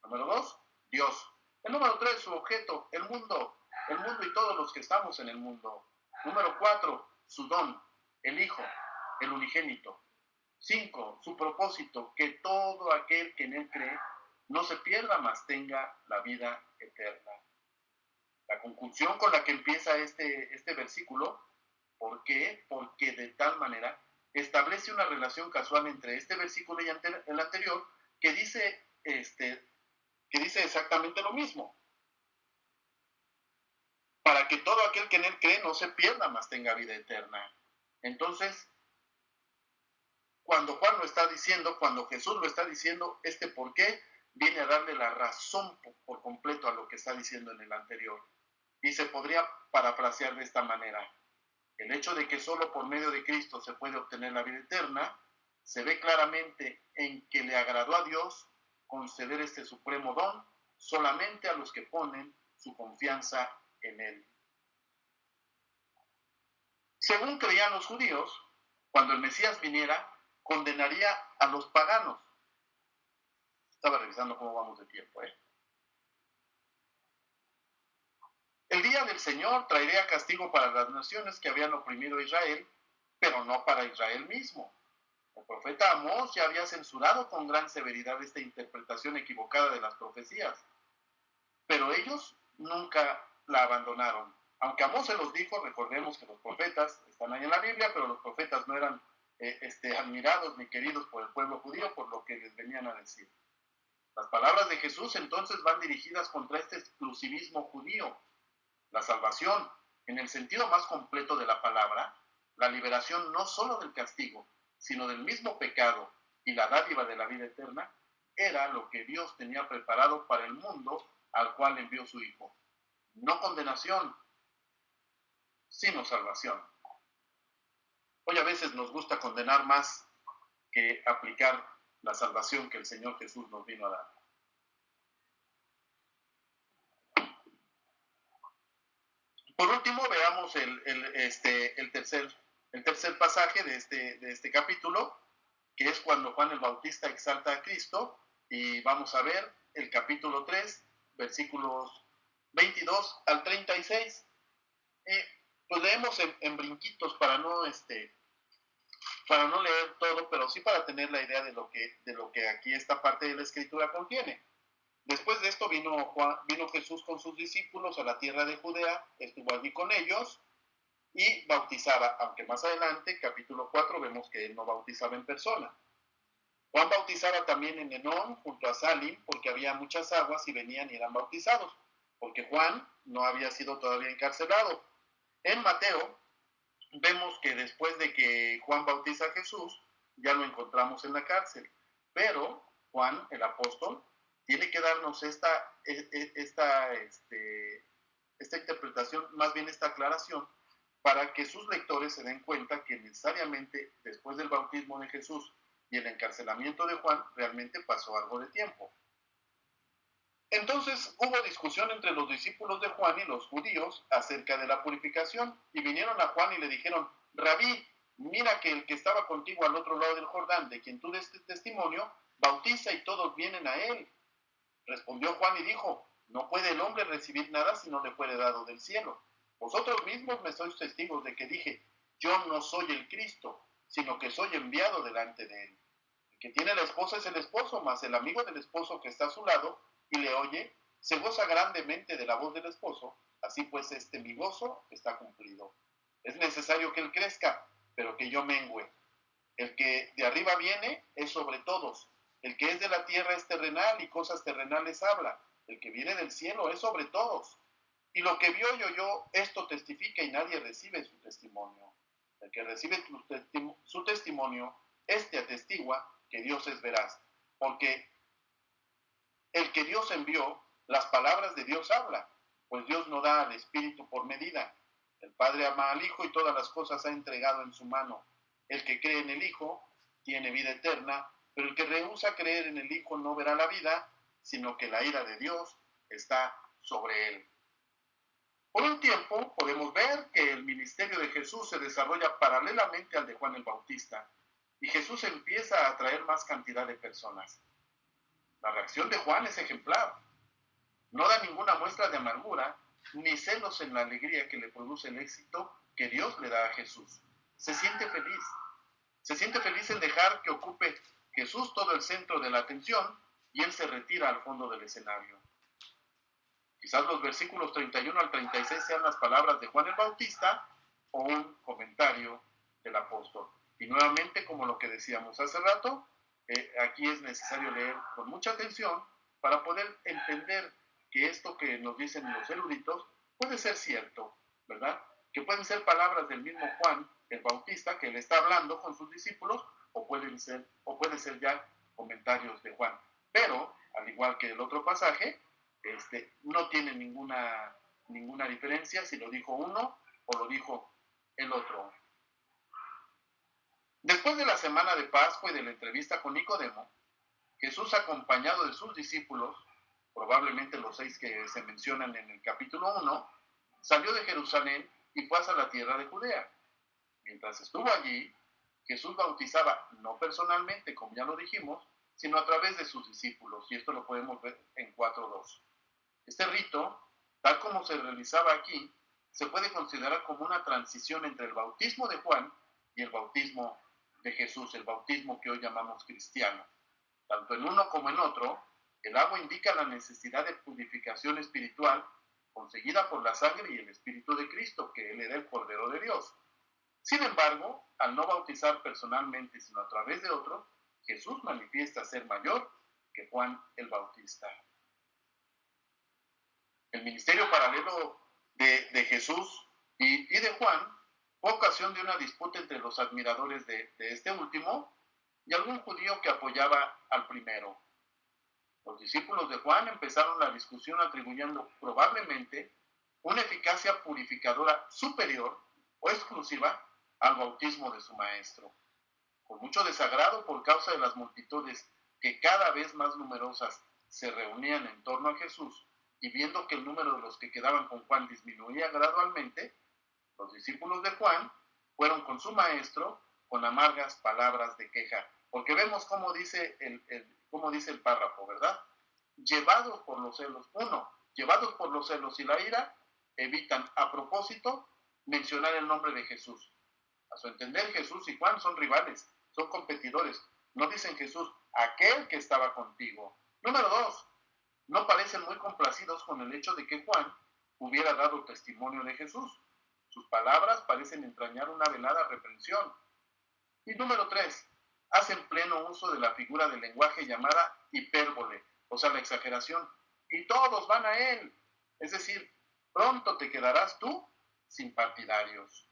Número 2. Dios. El número 3, su objeto, el mundo y todos los que estamos en el mundo. Número 4, su don, el Hijo, el unigénito. 5, su propósito, que todo aquel que en él cree no se pierda, mas tenga la vida eterna. La conclusión con la que empieza este versículo, ¿por qué? Porque de tal manera establece una relación casual entre este versículo y el anterior, que dice exactamente lo mismo. Para que todo aquel que en él cree no se pierda, mas tenga vida eterna. Entonces, cuando Juan lo está diciendo, cuando Jesús lo está diciendo, este por qué viene a darle la razón por completo a lo que está diciendo en el anterior. Y se podría parafrasear de esta manera. El hecho de que solo por medio de Cristo se puede obtener la vida eterna, se ve claramente en que le agradó a Dios conceder este supremo don solamente a los que ponen su confianza en él. Según creían los judíos, cuando el Mesías viniera, condenaría a los paganos. Estaba revisando cómo vamos de tiempo, El día del Señor traería castigo para las naciones que habían oprimido a Israel pero no para Israel mismo. El profeta Amós ya había censurado con gran severidad esta interpretación equivocada de las profecías, pero ellos nunca la abandonaron. Aunque Amós se los dijo, recordemos que los profetas están ahí en la Biblia, pero los profetas no eran admirados ni queridos por el pueblo judío por lo que les venían a decir. Las palabras de Jesús entonces van dirigidas contra este exclusivismo judío. La salvación, en el sentido más completo de la palabra, la liberación no solo del castigo, sino del mismo pecado y la dádiva de la vida eterna, era lo que Dios tenía preparado para el mundo al cual envió su Hijo. No condenación, sino salvación. Hoy a veces nos gusta condenar más que aplicar la salvación que el Señor Jesús nos vino a dar. Por último, veamos el tercer pasaje de este capítulo, que es cuando Juan el Bautista exalta a Cristo, y vamos a ver el capítulo 3, versículos 22 al 36. Pues leemos en brinquitos para no leer todo, pero sí para tener la idea de lo que aquí esta parte de la Escritura contiene. Después de esto vino Jesús con sus discípulos a la tierra de Judea, estuvo allí con ellos y bautizaba, aunque más adelante, capítulo 4, vemos que él no bautizaba en persona. Juan bautizaba también en Enón, junto a Salim, porque había muchas aguas y venían y eran bautizados, porque Juan no había sido todavía encarcelado. En Mateo vemos que después de que Juan bautiza a Jesús, ya lo encontramos en la cárcel, pero Juan, el apóstol, tiene que darnos esta interpretación, más bien esta aclaración, para que sus lectores se den cuenta que necesariamente después del bautismo de Jesús y el encarcelamiento de Juan, realmente pasó algo de tiempo. Entonces hubo discusión entre los discípulos de Juan y los judíos acerca de la purificación, y vinieron a Juan y le dijeron: Rabí, mira que el que estaba contigo al otro lado del Jordán, de quien tú des testimonio, bautiza y todos vienen a él. Respondió Juan y dijo: no puede el hombre recibir nada si no le fuere dado del cielo. Vosotros mismos me sois testigos de que dije: yo no soy el Cristo, sino que soy enviado delante de él. El que tiene la esposa es el esposo, mas el amigo del esposo que está a su lado y le oye, se goza grandemente de la voz del esposo. Así pues, mi gozo está cumplido. Es necesario que él crezca, pero que yo mengüe. El que de arriba viene es sobre todos. El que es de la tierra es terrenal y cosas terrenales habla. El que viene del cielo es sobre todos. Y lo que vio y oyó, esto testifica, y nadie recibe su testimonio. El que recibe su testimonio, atestigua que Dios es veraz. Porque el que Dios envió, las palabras de Dios habla, pues Dios no da al Espíritu por medida. El Padre ama al Hijo y todas las cosas ha entregado en su mano. El que cree en el Hijo tiene vida eterna, pero el que rehúsa creer en el Hijo no verá la vida, sino que la ira de Dios está sobre él. Por un tiempo podemos ver que el ministerio de Jesús se desarrolla paralelamente al de Juan el Bautista, y Jesús empieza a atraer más cantidad de personas. La reacción de Juan es ejemplar. No da ninguna muestra de amargura ni celos en la alegría que le produce el éxito que Dios le da a Jesús. Se siente feliz. Se siente feliz en dejar que ocupe Jesús todo el centro de la atención y él se retira al fondo del escenario. Quizás los versículos 31 al 36 sean las palabras de Juan el Bautista o un comentario del apóstol. Y nuevamente, como lo que decíamos hace rato, aquí es necesario leer con mucha atención para poder entender que esto que nos dicen los eruditos puede ser cierto, ¿verdad? Que pueden ser palabras del mismo Juan el Bautista que le está hablando con sus discípulos, o puede ser ya comentarios de Juan. Pero, al igual que el otro pasaje, no tiene ninguna diferencia si lo dijo uno o lo dijo el otro. Después de la semana de Pascua y de la entrevista con Nicodemo, Jesús, acompañado de sus discípulos, probablemente los 6 que se mencionan en el capítulo 1, salió de Jerusalén y fue hacia la tierra de Judea. Mientras estuvo allí, Jesús bautizaba no personalmente, como ya lo dijimos, sino a través de sus discípulos, y esto lo podemos ver en 4:2. Este rito, tal como se realizaba aquí, se puede considerar como una transición entre el bautismo de Juan y el bautismo de Jesús, el bautismo que hoy llamamos cristiano. Tanto en uno como en otro, el agua indica la necesidad de purificación espiritual conseguida por la sangre y el Espíritu de Cristo, que Él era el Cordero de Dios. Sin embargo, al no bautizar personalmente, sino a través de otro, Jesús manifiesta ser mayor que Juan el Bautista. El ministerio paralelo de Jesús y de Juan fue ocasión de una disputa entre los admiradores de este último y algún judío que apoyaba al primero. Los discípulos de Juan empezaron la discusión atribuyendo probablemente una eficacia purificadora superior o exclusiva al bautismo de su maestro. Con mucho desagrado por causa de las multitudes que cada vez más numerosas se reunían en torno a Jesús y viendo que el número de los que quedaban con Juan disminuía gradualmente, los discípulos de Juan fueron con su maestro con amargas palabras de queja. Porque vemos cómo dice el párrafo, ¿verdad? Llevados por los celos. Llevados por los celos y la ira, evitan a propósito mencionar el nombre de Jesús. A su entender, Jesús y Juan son rivales, son competidores. No dicen Jesús, aquel que estaba contigo. Número 2, no parecen muy complacidos con el hecho de que Juan hubiera dado testimonio de Jesús. Sus palabras parecen entrañar una velada reprensión. Y número 3, hacen pleno uso de la figura del lenguaje llamada hipérbole, o sea, la exageración. Y todos van a él. Es decir, pronto te quedarás tú sin partidarios.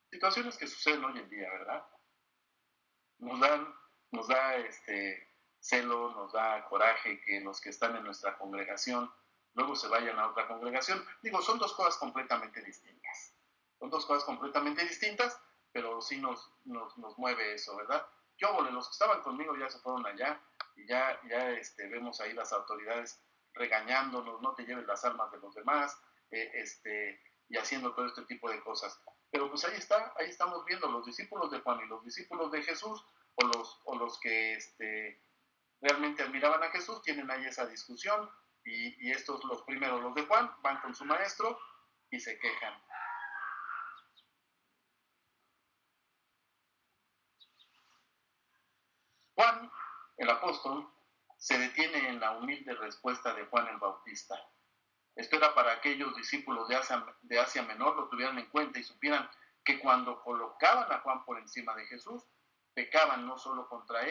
Situaciones que suceden hoy en día, ¿verdad? Nos da celo, nos da coraje que los que están en nuestra congregación luego se vayan a otra congregación. Digo, son dos cosas completamente distintas. Son dos cosas completamente distintas, pero sí nos mueve eso, ¿verdad? Los que estaban conmigo ya se fueron allá y ya vemos ahí las autoridades regañándonos, no te lleves las almas de los demás, y haciendo todo este tipo de cosas. Pero pues ahí estamos viendo los discípulos de Juan y los discípulos de Jesús, o los que realmente admiraban a Jesús, tienen ahí esa discusión, y estos, los primeros, los de Juan, van con su maestro y se quejan. Juan, el apóstol, se detiene en la humilde respuesta de Juan el Bautista. Esto era para aquellos discípulos de Asia Menor lo tuvieran en cuenta y supieran que cuando colocaban a Juan por encima de Jesús, pecaban no solo contra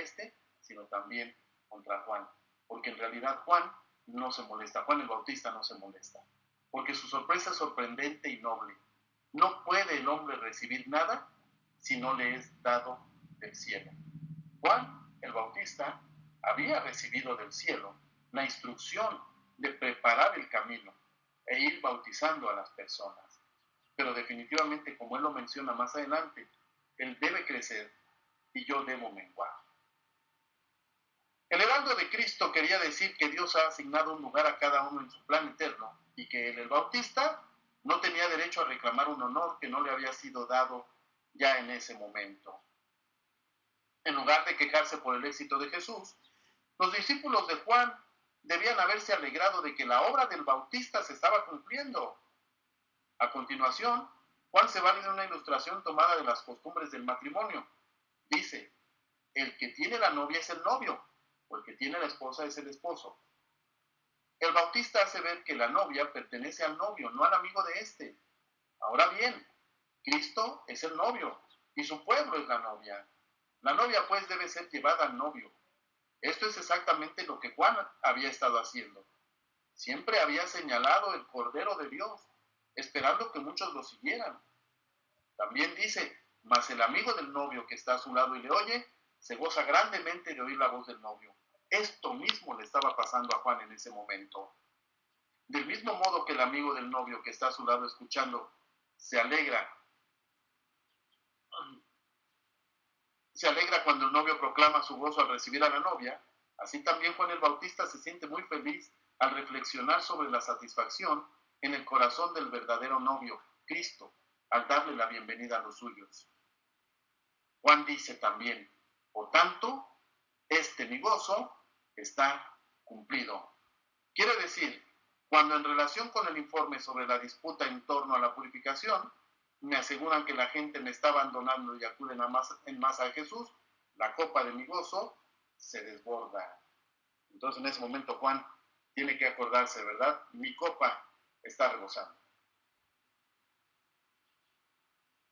sino también contra Juan. Porque en realidad Juan no se molesta, Juan el Bautista no se molesta. Porque su sorpresa es sorprendente y noble. No puede el hombre recibir nada si no le es dado del cielo. Juan el Bautista había recibido del cielo la instrucción de preparar el camino e ir bautizando a las personas. Pero definitivamente, como él lo menciona más adelante, él debe crecer y yo debo menguar. El heraldo de Cristo quería decir que Dios ha asignado un lugar a cada uno en su plan eterno y que el Bautista no tenía derecho a reclamar un honor que no le había sido dado ya en ese momento. En lugar de quejarse por el éxito de Jesús, los discípulos de Juan debían haberse alegrado de que la obra del Bautista se estaba cumpliendo. A continuación, Juan se vale de una ilustración tomada de las costumbres del matrimonio. Dice, el que tiene la novia es el novio, o el que tiene la esposa es el esposo. El Bautista hace ver que la novia pertenece al novio, no al amigo de éste. Ahora bien, Cristo es el novio, y su pueblo es la novia. La novia, pues, debe ser llevada al novio. Esto es exactamente lo que Juan había estado haciendo. Siempre había señalado el Cordero de Dios, esperando que muchos lo siguieran. También dice, mas el amigo del novio que está a su lado y le oye, se goza grandemente de oír la voz del novio. Esto mismo le estaba pasando a Juan en ese momento. Del mismo modo que el amigo del novio que está a su lado escuchando se alegra cuando el novio proclama su gozo al recibir a la novia, así también Juan el Bautista se siente muy feliz al reflexionar sobre la satisfacción en el corazón del verdadero novio, Cristo, al darle la bienvenida a los suyos. Juan dice también, por tanto, mi gozo está cumplido. Quiere decir, cuando en relación con el informe sobre la disputa en torno a la purificación, me aseguran que la gente me está abandonando y acuden en masa a Jesús, la copa de mi gozo se desborda. Entonces en ese momento Juan tiene que acordarse, ¿verdad? Mi copa está rebosando.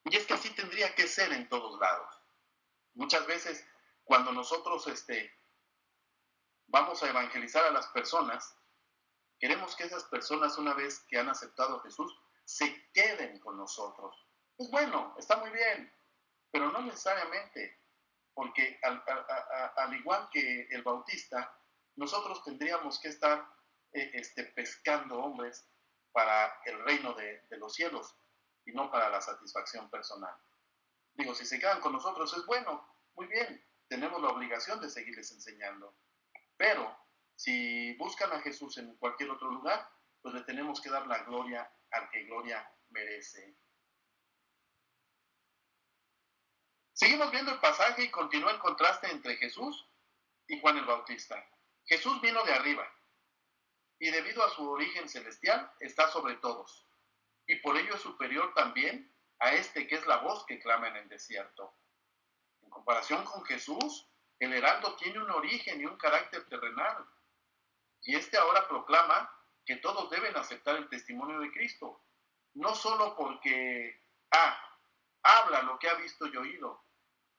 Y es que así tendría que ser en todos lados. Muchas veces cuando nosotros vamos a evangelizar a las personas, queremos que esas personas, una vez que han aceptado a Jesús, se queden con nosotros. Pues bueno, está muy bien, pero no necesariamente, porque al igual que el bautista, nosotros tendríamos que estar pescando hombres para el reino de los cielos y no para la satisfacción personal. Digo, si se quedan con nosotros es bueno, muy bien, tenemos la obligación de seguirles enseñando. Pero si buscan a Jesús en cualquier otro lugar, pues le tenemos que dar la gloria al que gloria merece. Seguimos viendo el pasaje y continúa el contraste entre Jesús y Juan el Bautista. Jesús vino de arriba y debido a su origen celestial está sobre todos y por ello es superior también a este que es la voz que clama en el desierto. En comparación con Jesús, el heraldo tiene un origen y un carácter terrenal y este ahora proclama que todos deben aceptar el testimonio de Cristo, no solo porque habla lo que ha visto y oído,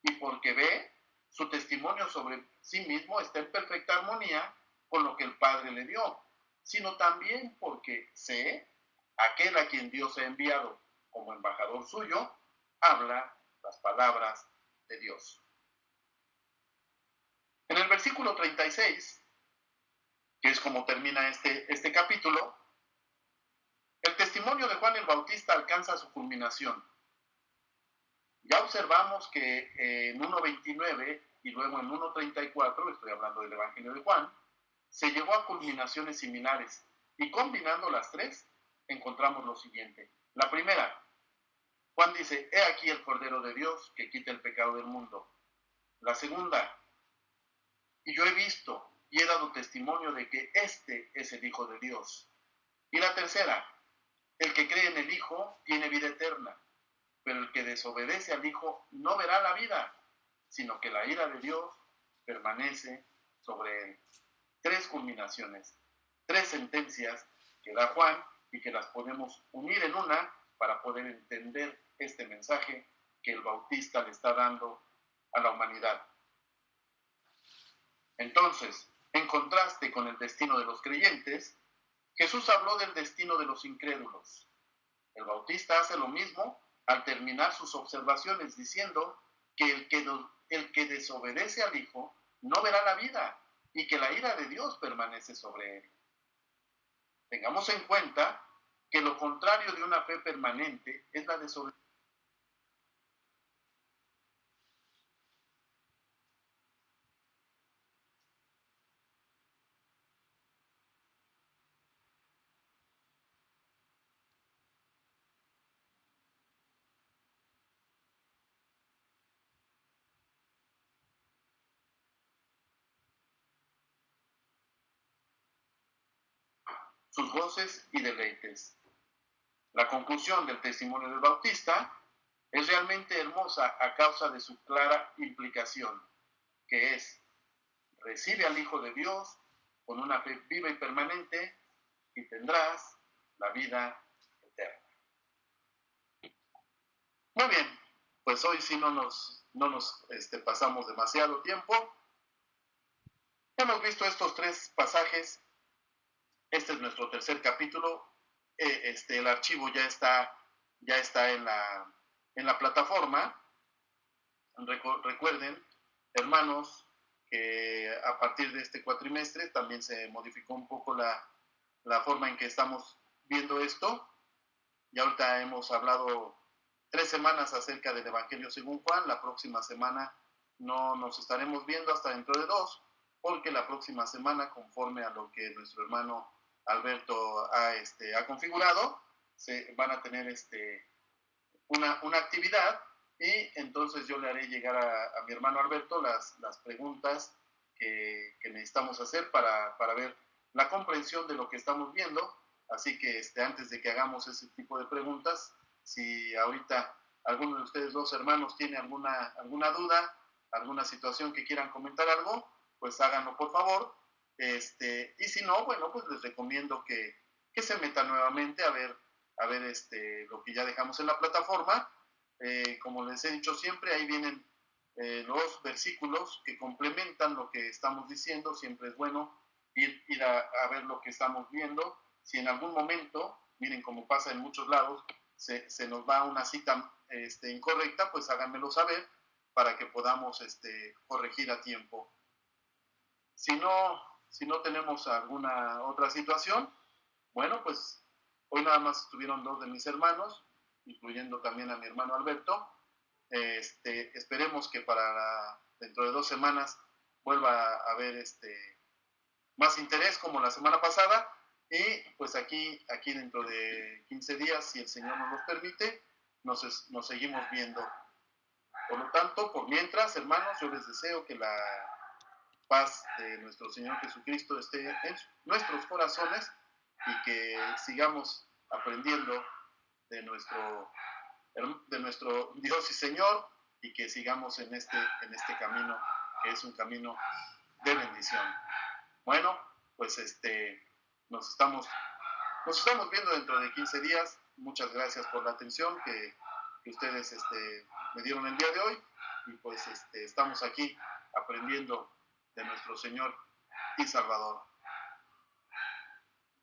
y porque ve, su testimonio sobre sí mismo está en perfecta armonía con lo que el Padre le dio, sino también porque sé, aquel a quien Dios ha enviado como embajador suyo, habla las palabras de Dios. En el versículo 36, que es como termina este capítulo, el testimonio de Juan el Bautista alcanza su culminación. Ya observamos que en 1.29 y luego en 1.34, estoy hablando del Evangelio de Juan, se llegó a culminaciones similares y combinando las tres encontramos lo siguiente. La primera, Juan dice, he aquí el Cordero de Dios que quita el pecado del mundo. La segunda, y yo he visto y he dado testimonio de que este es el Hijo de Dios. Y la tercera, el que cree en el Hijo tiene vida eterna, pero el que desobedece al Hijo no verá la vida, sino que la ira de Dios permanece sobre él. Tres culminaciones, tres sentencias que da Juan y que las podemos unir en una para poder entender este mensaje que el Bautista le está dando a la humanidad. Entonces, en contraste con el destino de los creyentes, Jesús habló del destino de los incrédulos. El Bautista hace lo mismo al terminar sus observaciones diciendo que el que desobedece al Hijo no verá la vida y que la ira de Dios permanece sobre él. Tengamos en cuenta que lo contrario de una fe permanente es la desobediencia. Sus goces y deleites. La conclusión del testimonio del Bautista es realmente hermosa a causa de su clara implicación, que es, recibe al Hijo de Dios con una fe viva y permanente y tendrás la vida eterna. Muy bien, pues hoy sí no nos pasamos demasiado tiempo. Hemos visto estos tres pasajes. Este es nuestro tercer capítulo. El archivo ya está en la plataforma. Recuerden, hermanos, que a partir de este cuatrimestre también se modificó un poco la forma en que estamos viendo esto. Y ahorita hemos hablado 3 semanas acerca del Evangelio según Juan. La próxima semana no nos estaremos viendo hasta dentro de 2, porque la próxima semana, conforme a lo que nuestro hermano Alberto ha configurado, se van a tener una actividad y entonces yo le haré llegar a mi hermano Alberto las preguntas que necesitamos hacer para ver la comprensión de lo que estamos viendo. Así que antes de que hagamos ese tipo de preguntas, Si ahorita alguno de ustedes dos hermanos tiene alguna duda, alguna situación que quieran comentar algo, pues háganlo por favor. Y si no, bueno, pues les recomiendo que se metan nuevamente a ver lo que ya dejamos en la plataforma. Como les he dicho siempre, ahí vienen los versículos que complementan lo que estamos diciendo. Siempre es bueno ir a ver lo que estamos viendo. Si en algún momento, miren como pasa en muchos lados, se nos va una cita incorrecta, pues háganmelo saber para que podamos corregir a tiempo. Si no tenemos alguna otra situación, bueno, pues hoy nada más estuvieron dos de mis hermanos, incluyendo también a mi hermano Alberto. Esperemos que dentro de 2 semanas vuelva a haber más interés como la semana pasada. Y pues aquí dentro de 15 días, si el Señor nos los permite, nos seguimos viendo. Por lo tanto, por mientras, hermanos, yo les deseo que la paz de nuestro Señor Jesucristo esté en nuestros corazones y que sigamos aprendiendo de nuestro Dios y Señor, y que sigamos en este camino, que es un camino de bendición. Bueno, pues nos estamos viendo dentro de 15 días. Muchas gracias por la atención que ustedes me dieron el día de hoy, y pues estamos aquí aprendiendo de nuestro Señor y Salvador.